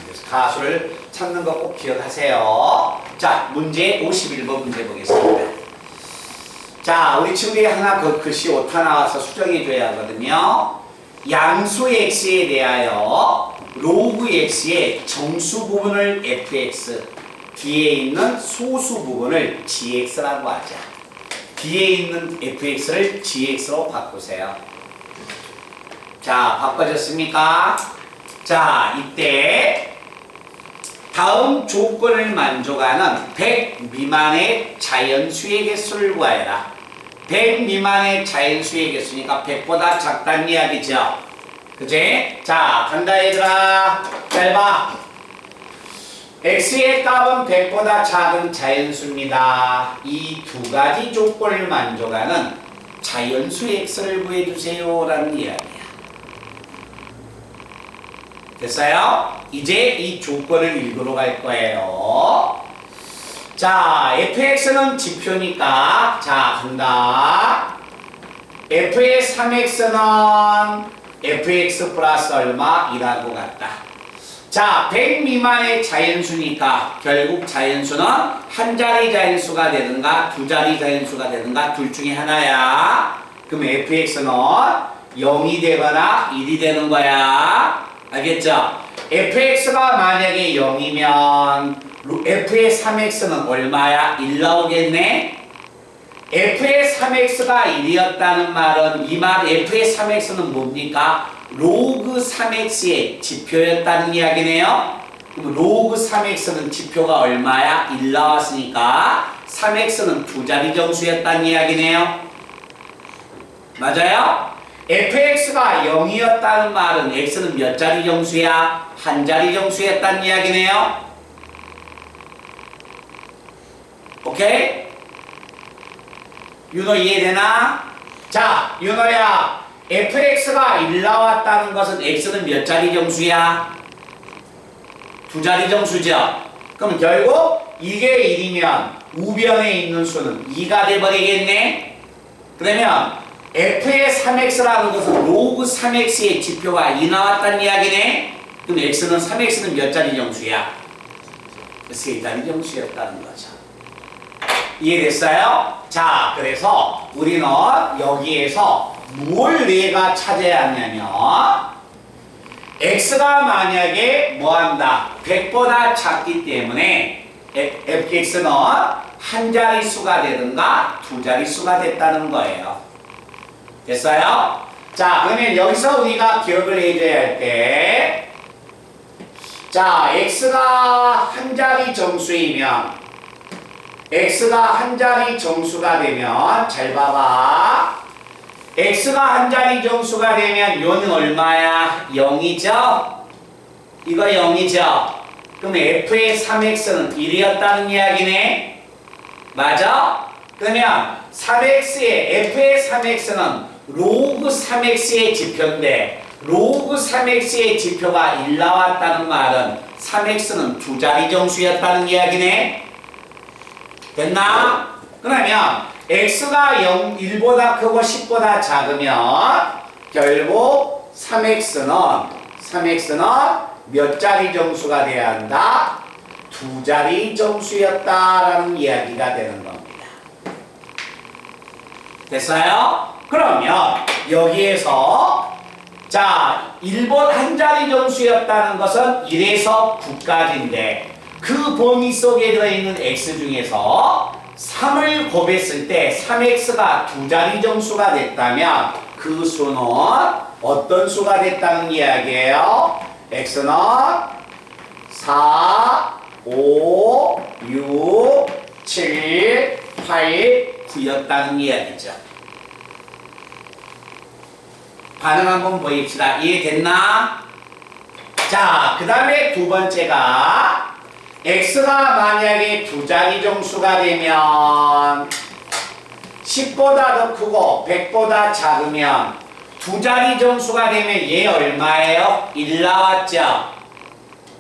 그래서 가수를 찾는 거 꼭 기억하세요. 자, 문제 51번 문제 보겠습니다. 자, 우리 친구들이 하나 글씨 오타 나와서 수정해 줘야 하거든요. 양수 x에 대하여 로그 x의 정수 부분을 fx, 뒤에 있는 소수 부분을 gx라고 하자. 뒤에 있는 fx를 gx로 바꾸세요. 자, 바꿔졌습니까? 자, 이때 다음 조건을 만족하는 100 미만의 자연수의 개수를 구하여라. 100 미만의 자연수의 개수니까 100보다 작다는 이야기죠. 그치? 자, 간다 얘들아. 잘 봐. x의 값은 100보다 작은 자연수입니다. 이 두 가지 조건을 만족하는 자연수 x를 구해주세요 라는 이야기야. 됐어요? 이제 이 조건을 읽으러 갈 거예요. 자, fx는 지표니까 자, 간다. f의 3x는 fx 플러스 얼마? 이라고 같다. 자, 100 미만의 자연수니까 결국 자연수는 한 자리 자연수가 되든가 두 자리 자연수가 되든가 둘 중에 하나야. 그럼 fx는 0이 되거나 1이 되는 거야. 알겠죠? fx가 만약에 0이면 f의 3x는 얼마야? 1 나오겠네? f의 3x가 1이었다는 말은 이 말 f의 3x는 뭡니까? 로그 3x의 지표였다는 이야기네요. 그럼 로그 3x는 지표가 얼마야? 1 나왔으니까 3x는 두 자리 정수였다는 이야기네요. 맞아요? fx가 0이었다는 말은 x는 몇 자리 정수야? 한 자리 정수였다는 이야기네요. 오케이? 윤호 이해되나? 자, 윤호야, fx가 1 나왔다는 것은 x는 몇 자리 정수야? 두 자리 정수죠? 그럼 결국 이게 1이면 우변에 있는 수는 2가 돼버리겠네? 그러면 f의 3x라는 것은 로그 3x의 지표가 2 나왔다는 이야기네? 그럼 x는 3x는 몇 자리 정수야? 세 자리 정수였다는 거죠. 이해됐어요? 자, 그래서 우리는 여기에서 뭘 내가 찾아야 하냐면 x가 만약에 뭐한다? 100보다 작기 때문에 fx는 한 자릿수가 되든가 두 자릿수가 됐다는 거예요. 됐어요? 자, 그러면 여기서 우리가 기억을 해줘야 할 때, 자, x가 한 자리 정수이면, x가 한 자리 정수가 되면, 잘 봐봐. x가 한 자리 정수가 되면 요는 얼마야? 0이죠? 이거 0이죠? 그럼 f의 3x는 1이었다는 이야기네? 맞아? 그러면 3x의 f의 3x는 로그 3x의 지표인데 로그 3x의 지표가 1 나왔다는 말은 3x는 두 자리 정수였다는 이야기네? 됐나? 그러면 x가 1보다 크고 10보다 작으면 결국 3x는 몇 자리 정수가 돼야 한다? 두 자리 정수였다라는 이야기가 되는 겁니다. 됐어요? 그러면 여기에서 자, 1번 한 자리 정수였다는 것은 1에서 9까지인데 그 범위 속에 들어있는 x 중에서 3을 곱했을 때 3x가 두 자리 정수가 됐다면 그 수는 어떤 수가 됐다는 이야기예요? x는 4, 5, 6, 7, 8, 9였다는 이야기죠. 반응 한번 보입시다. 이해됐나? 자, 그 다음에 두 번째가 x가 만약에 두 자리 정수가 되면 10보다 더 크고 100보다 작으면 두 자리 정수가 되면 얘 얼마예요? 1 나왔죠?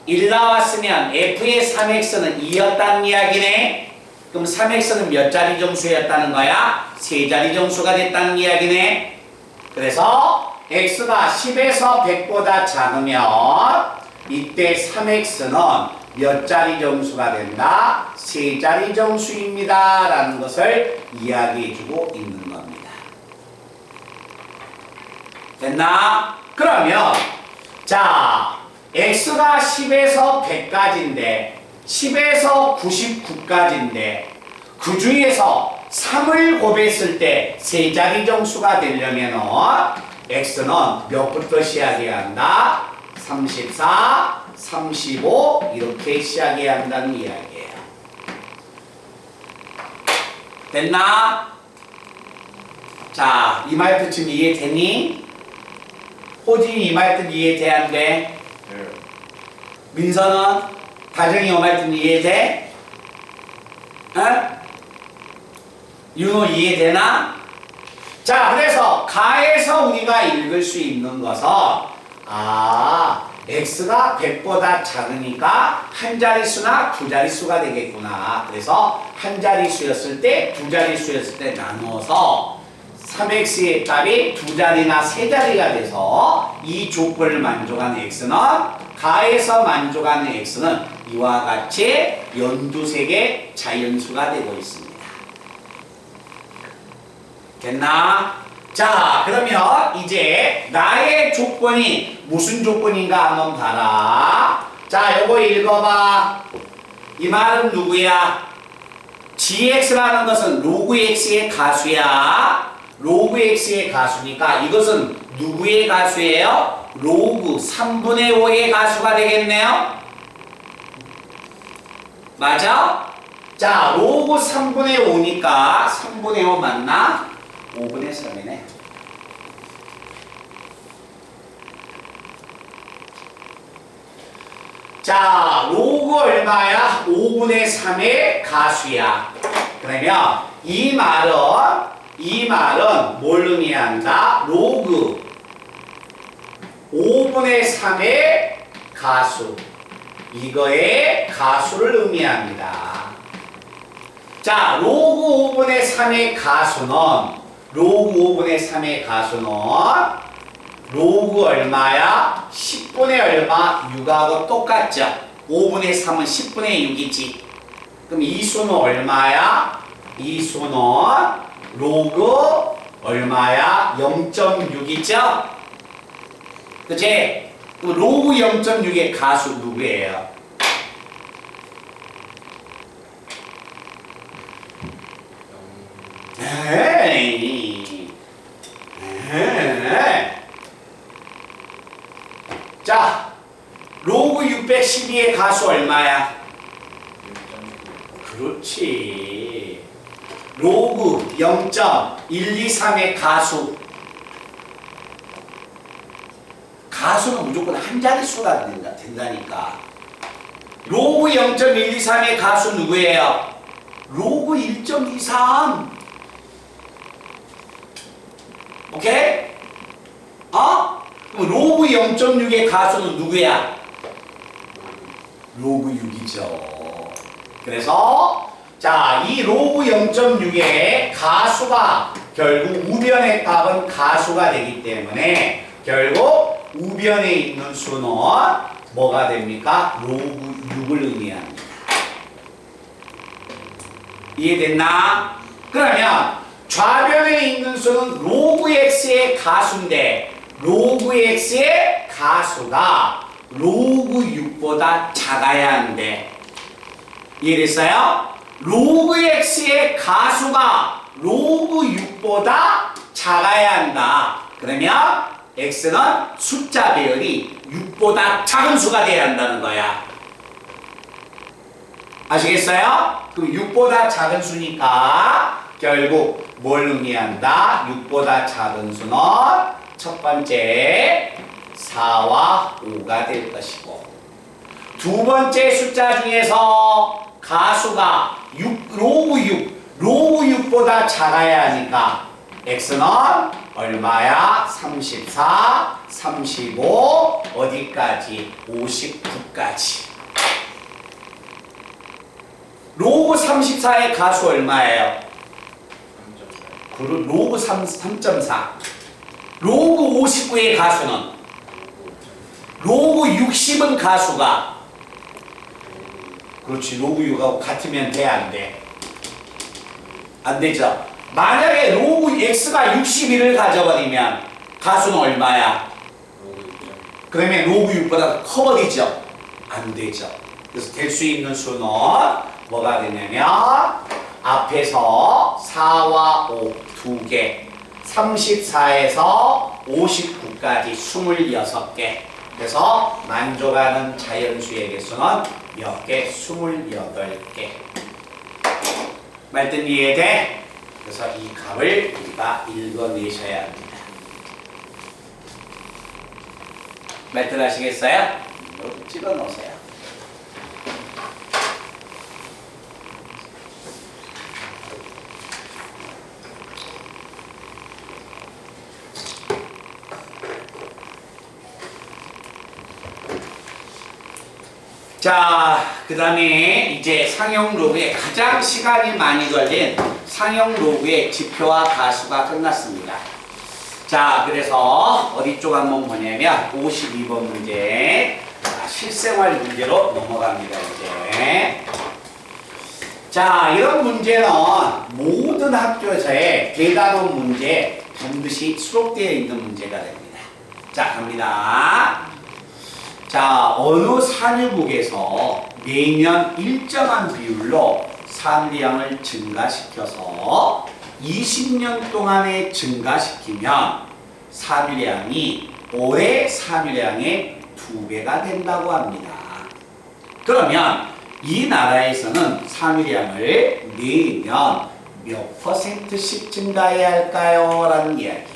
1 나왔으면 f의 3x는 2였다는 이야기네? 그럼 3x는 몇 자리 정수였다는 거야? 세 자리 정수가 됐다는 이야기네? 그래서 x가 10에서 100보다 작으면 이때 3x는 몇 자리 정수가 된다? 세 자리 정수입니다. 라는 것을 이야기해주고 있는 겁니다. 됐나? 그러면 자, x가 10에서 100까지인데 10에서 99까지인데 그 중에서 3을 곱했을 때 세 자리 정수가 되려면 x는 몇부터 시작해야 한다? 34, 35 이렇게 시작해야 한다는 이야기예요. 됐나? 자, 이 말도 지금 이해되니? 호진이 이 말도 이해돼 안 돼? 네. 민서는? 다정이 이 말도 이해돼? 어? 윤호 이해되나? 자, 그래서 가에서 우리가 읽을 수 있는 것은 x가 100보다 작으니까 한 자릿수나 두 자릿수가 되겠구나. 그래서 한 자릿수였을 때, 두 자릿수였을 때 나누어서 3x의 값이 두 자리나 세 자리가 돼서 이 조건을 만족하는 x는 가에서 만족하는 x는 이와 같이 연두색의 자연수가 되고 있습니다. 됐나? 자, 그러면 이제 나의 조건이 무슨 조건인가 한번 봐라. 자, 요거 읽어봐. 이 말은 누구야? gx라는 것은 로그 x의 가수야. 로그 x의 가수니까 이것은 누구의 가수예요? 로그 3분의 5의 가수가 되겠네요? 맞아? 자, 로그 3분의 5니까 3분의 5 맞나? 5분의 3이네. 자, 로그 얼마야? 5분의 3의 가수야. 그러면 이 말은 뭘 의미한다? 로그 5분의 3의 가수. 이거의 가수를 의미합니다. 자, 로그 5분의 3의 가수는 로그 얼마야? 10분의 얼마? 6하고 똑같죠? 5분의 3은 10분의 6이지. 그럼 이 수는 얼마야? 이 수는 로그 얼마야? 0.6이죠? 그치? 그럼 로그 0.6의 가수 누구예요? 에이. 자, 로그 612의 가수 얼마야? 그렇지. 로그 0.123의 가수는 무조건 한 자릿수가 된다니까. 로그 0.123의 가수 누구예요? 로그 1.23. 오케이? 그럼 로그 0.6의 가수는 누구야? 로그 6이죠. 그래서 자, 이 로그 0.6의 가수가 결국 우변의 값은 가수가 되기 때문에 결국 우변에 있는 수는 뭐가 됩니까? 로그 6을 의미합니다. 이해됐나? 그러면 좌변에 있는 수는 로그 x의 가수인데 로그 x의 가수가 로그 6보다 작아야 하는데 이해됐어요? 로그 x의 가수가 로그 6보다 작아야 한다. 그러면 x는 숫자 배열이 6보다 작은 수가 돼야 한다는 거야. 아시겠어요? 그럼 6보다 작은 수니까 결국 뭘 의미한다? 6보다 작은 수는 첫 번째 4와 5가 될 것이고 두 번째 숫자 중에서 가수가 로그 6보다 작아야 하니까 x는 얼마야? 34, 35, 어디까지? 59까지. 로그 34의 가수 얼마예요? 로그 3.4. 로그 59의 가수는? 로그 60은 가수가? 그렇지, 로그 6하고 같으면 돼, 안 돼? 안 되죠? 만약에 로그 x가 61을 가져버리면 가수는 얼마야? 그러면 로그 6보다 커버리죠? 안 되죠. 그래서 될 수 있는 수는 뭐가 되냐면 앞에서 4와 5 2개 34에서 59까지 26개 그래서 만족하는 자연수의 개수는 몇 개? 28개. 말든 이해돼? 그래서 이 값을 우리가 읽어내셔야 합니다. 말든 아시겠어요? 이거 찍어 놓으세요. 자, 그 다음에 이제 상형 로그에 가장 시간이 많이 걸린 상형 로그의 지표와 가수가 끝났습니다. 자, 그래서 어디 쪽 한번 보냐면 52번 문제 실생활 문제로 넘어갑니다. 이제 자, 이런 문제는 모든 학교에서의 대단원 문제 반드시 수록되어 있는 문제가 됩니다. 자, 갑니다. 자, 어느 산유국에서 매년 일정한 비율로 산량을 증가시켜서 20년 동안에 증가시키면 산유량이 올해 산유량의 2배가 된다고 합니다. 그러면 이 나라에서는 산유량을 매년 몇 %씩 증가해야 할까요? 라는 이야기야.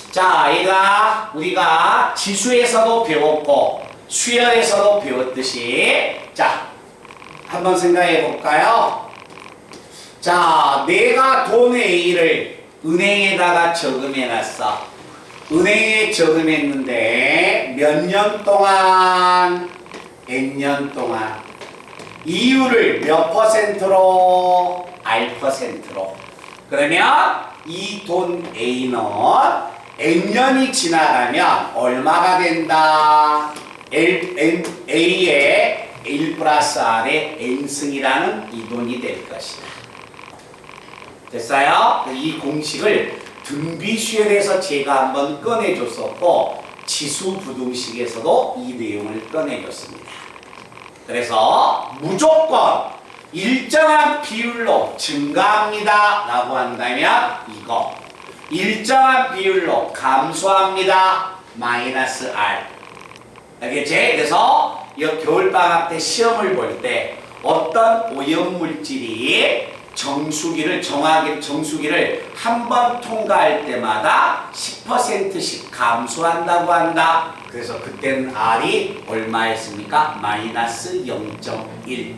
자, 얘가 우리가 지수에서도 배웠고 수열에서도 배웠듯이 자 한번 생각해 볼까요? 자 내가 돈 A를 은행에다가 저금해 놨어. 은행에 저금했는데 몇 년 동안 N년 동안 이율을 몇 퍼센트로? R%로. 그러면 이 돈 A는 N년이 지나가면 얼마가 된다? A의 1 플러스 R의 N승이라는 이 돈이 될 것이다. 됐어요? 이 공식을 등비수열에서 제가 한번 꺼내줬었고 지수부등식에서도 이 내용을 꺼내줬습니다. 그래서 무조건 일정한 비율로 증가합니다 라고 한다면 이거 일정한 비율로 감소합니다 마이너스 R. 알겠지? 그래서 이 겨울방학 때 시험을 볼 때 어떤 오염물질이 정수기를 한 번 통과할 때마다 10%씩 감소한다고 한다. 그래서 그때는 R이 얼마였습니까? 마이너스 0.1.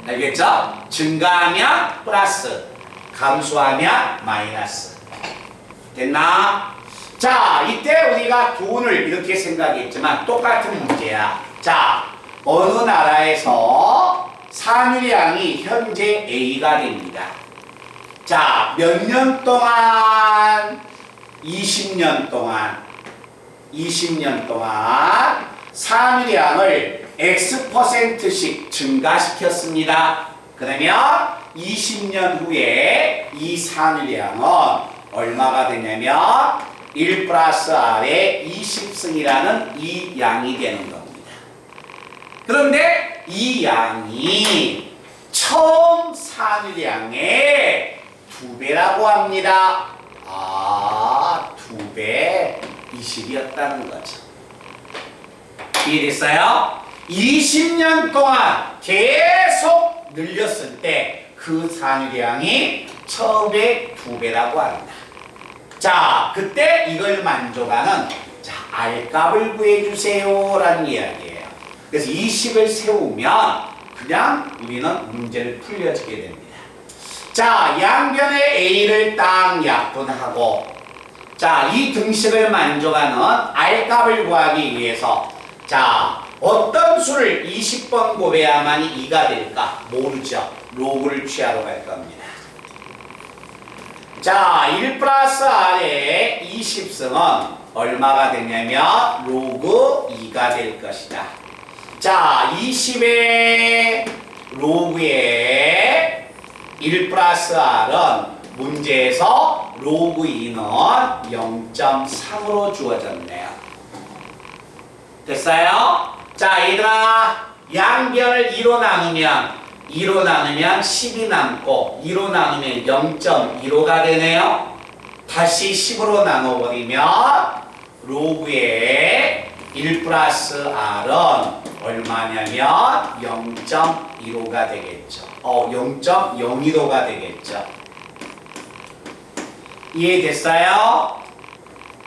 알겠죠? 증가하면 플러스, 감소하면 마이너스. 됐나? 자, 이때 우리가 돈을 이렇게 생각했지만 똑같은 문제야. 자, 어느 나라에서 산유량이 현재 A가 됩니다. 자, 몇 년 동안? 20년 동안. 20년 동안 산유량을 X%씩 증가시켰습니다. 그러면 20년 후에 이 산유량은 얼마가 되냐면 1 플러스 R의 20승이라는 이 양이 되는 겁니다. 그런데 이 양이 처음 산유량의 2배라고 합니다. 아, 2배 20이었다는 거죠. 이해됐어요? 20년 동안 계속 늘렸을 때 그 산유량이 처음에 2배라고 합니다. 자, 그때 이걸 만족하는 자, R값을 구해주세요 라는 이야기예요. 그래서 이 식을 세우면 그냥 우리는 문제를 풀려지게 됩니다. 자, 양변의 A를 딱 약분하고 자, 이 등식을 만족하는 R값을 구하기 위해서 자, 어떤 수를 20번 곱해야만이 2가 될까? 모르죠. 로그를 취하러 갈 겁니다. 자, 1 플러스 R의 20승은 얼마가 되냐면 로그 2가 될 것이다. 자, 20의 로그의 1 플러스 R은 문제에서 로그 2는 0.3으로 주어졌네요. 됐어요? 자, 얘들아, 양변을 2로 나누면 10이 남고 2로 나누면 0.15가 되네요. 다시 10으로 나눠버리면 로그의 1 플러스 R은 얼마냐면 0.15가 되겠죠. 0.02도가 되겠죠. 이해됐어요?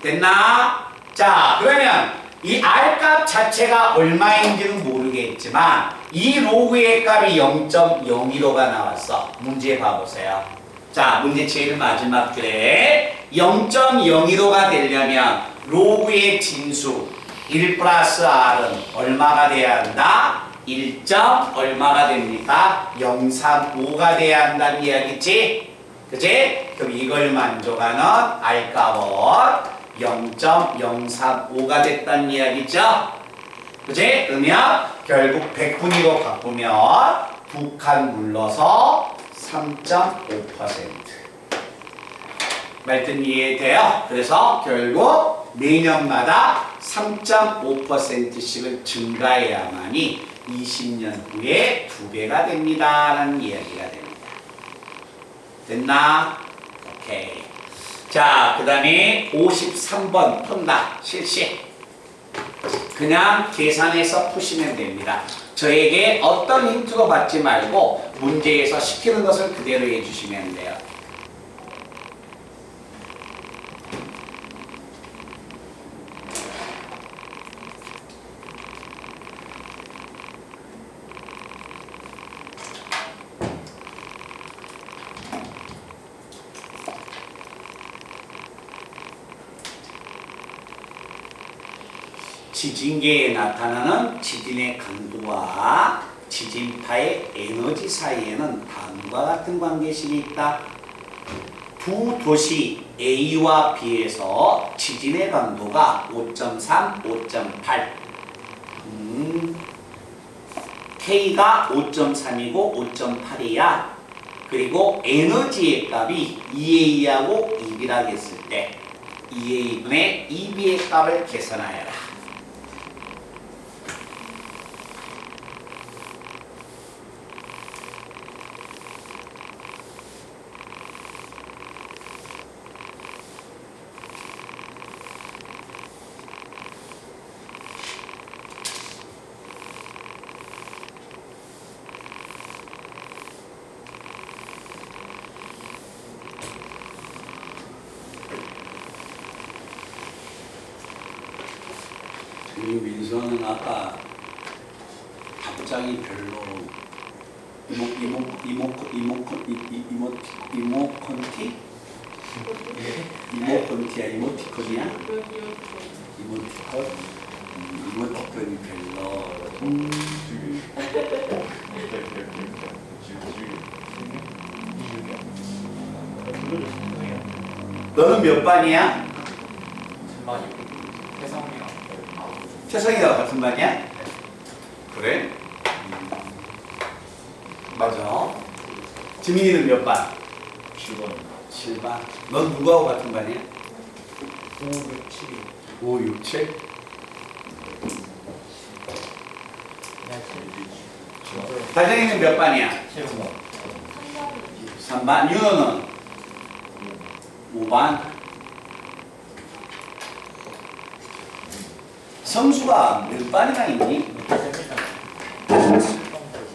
됐나? 자, 그러면 이 R값 자체가 얼마인지는 모르겠지만 이 로그의 값이 0.02도가 나왔어. 문제 봐보세요. 자, 문제 제일 마지막 줄에 0.02도가 되려면 로그의 진수 1 플러스 R은 얼마가 돼야 한다? 1. 얼마가 됩니까? 035가 돼야 한다는 이야기지? 그치? 그럼 이걸 만족하는 R값은 0.035가 됐다는 이야기죠? 그치? 그러면 결국 100분위로 바꾸면 두 칸 눌러서 3.5%. 말뜻 이해돼요? 그래서 결국 매년마다 3.5%씩을 증가해야만이 20년 후에 2배가 됩니다. 라는 이야기가 됩니다. 됐나? 오케이. 자, 그 다음에 53번 푼다. 실시. 그냥 계산해서 푸시면 됩니다. 저에게 어떤 힌트도 받지 말고 문제에서 시키는 것을 그대로 해주시면 돼요. 지진계에 나타나는 지진의 강도와 지진파의 에너지 사이에는 다음과 같은 관계식이 있다. 두 도시 A와 B에서 지진의 강도가 5.3, 5.8. K가 5.3이고 5.8이야. 그리고 에너지의 값이 2A하고 2B라고 했을 때 2A분의 2B의 값을 계산하여라. 우리 민서는 아까 답장이 별로 이모컨티야 이모티콘이야? 이모티콘이 별로. 너는 몇 반이야? 태성이가 같은 반이야? 그래? 맞아. 지민이는 몇 반? 7번. 7반. 넌 누구하고 같은 반이야? 5, 6, 7. 5, 6, 7? 다정이는 몇 반이야? 7번. 3반. 윤호는? 5반. 성수가 몇 반이나 있니?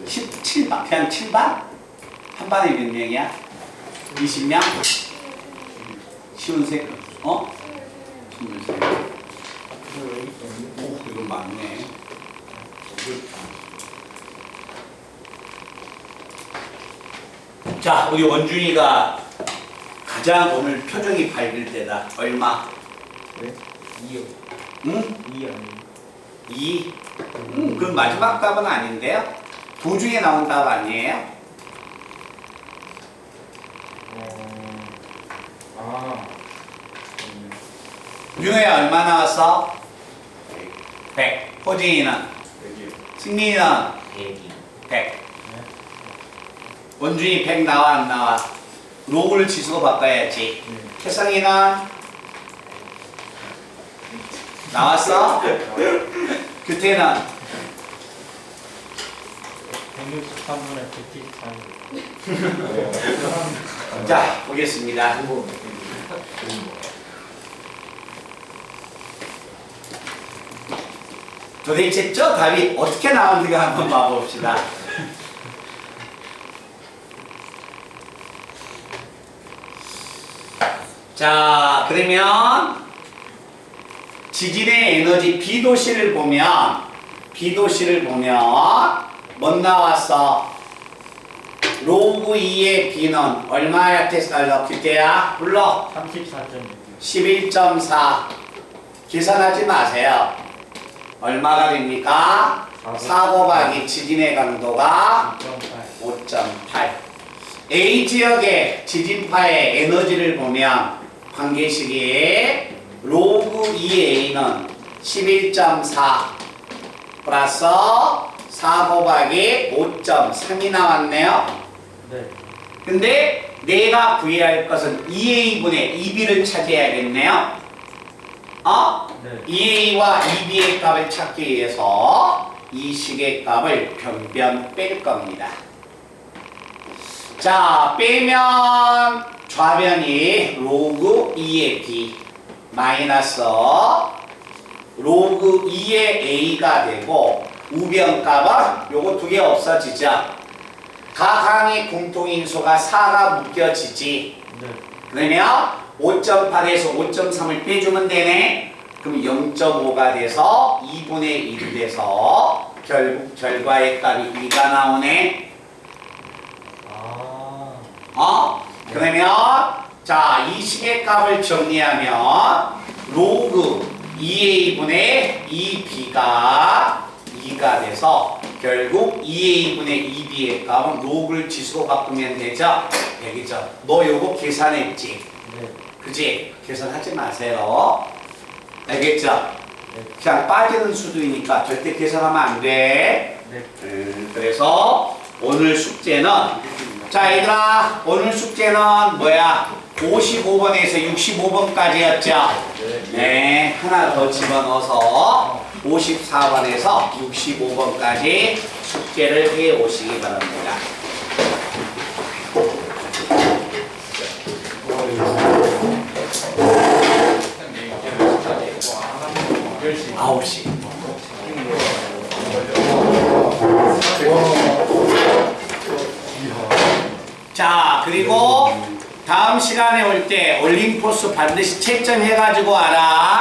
17반. 그냥 7반? 한 반에 몇 명이야? 20명? 시운생? 어? 23. 오, 이거 많네. 자, 우리 원준이가 가장 오늘 표정이 밝을 때다. 얼마? 네? 2요. 응? 2 아니에요. 2? 그럼 마지막 답은 아닌데요? 도중에 나온 답 아니에요? 윤호야 얼마 나왔어? 100. 호진이는? 여기. 승민이는? 100. 원준이 100 나와 안 나와? 로그를 지수로 바꿔야지. 태성이는? 나왔어? 규태는? 163분의 173. 자, 보겠습니다. 도대체 저 답이 어떻게 나왔는가 한번 봐봅시다. 자, 그러면 지진의 에너지 B도시를 보면 뭐 나왔어? 로그 2의 B는 얼마였겠어? 그때야? 불러. 34.6. 11.4. 계산하지 마세요. 얼마가 됩니까? 4 곱하기 지진의 강도가 5.8. A 지역의 지진파의 에너지를 보면 관계식이 로그 2A는 11.4 플러스 4 곱하기 5.3이 나왔네요. 네. 근데 내가 구해야 할 것은 2A분의 2B를 찾아야겠네요. 네. 2A와 2B의 값을 찾기 위해서 이 식의 값을 변변 뺄 겁니다. 자, 빼면 좌변이 로그 2의 B 마이너스 로그 2의 A가 되고 우변 값은 요거 두 개 없어지죠. 각항의 공통인수가 4가 묶여지지. 네. 그러면 5.8에서 5.3을 빼주면 되네. 그럼 0.5가 돼서 2분의 1이 돼서 결국 결과의 값이 2가 나오네. 그러면 자, 이 식의 값을 정리하면 로그 2a분의 2b가 2가 돼서 결국 2a분의 2b의 값은 로그를 지수로 바꾸면 되죠? 되겠죠? 너 요거 계산했지? 네. 그지? 계산하지 마세요. 알겠죠? 그냥 빠지는 수도이니까 절대 계산하면 안 돼. 네. 그래서 오늘 숙제는 자 얘들아 오늘 숙제는 뭐야? 55번에서 65번까지였죠? 네, 하나 더 집어넣어서 54번에서 65번까지 숙제를 해 오시기 바랍니다. 아홉 시. 자, 그리고 다음 시간에 올 때 올림포스 반드시 채점해가지고 와라.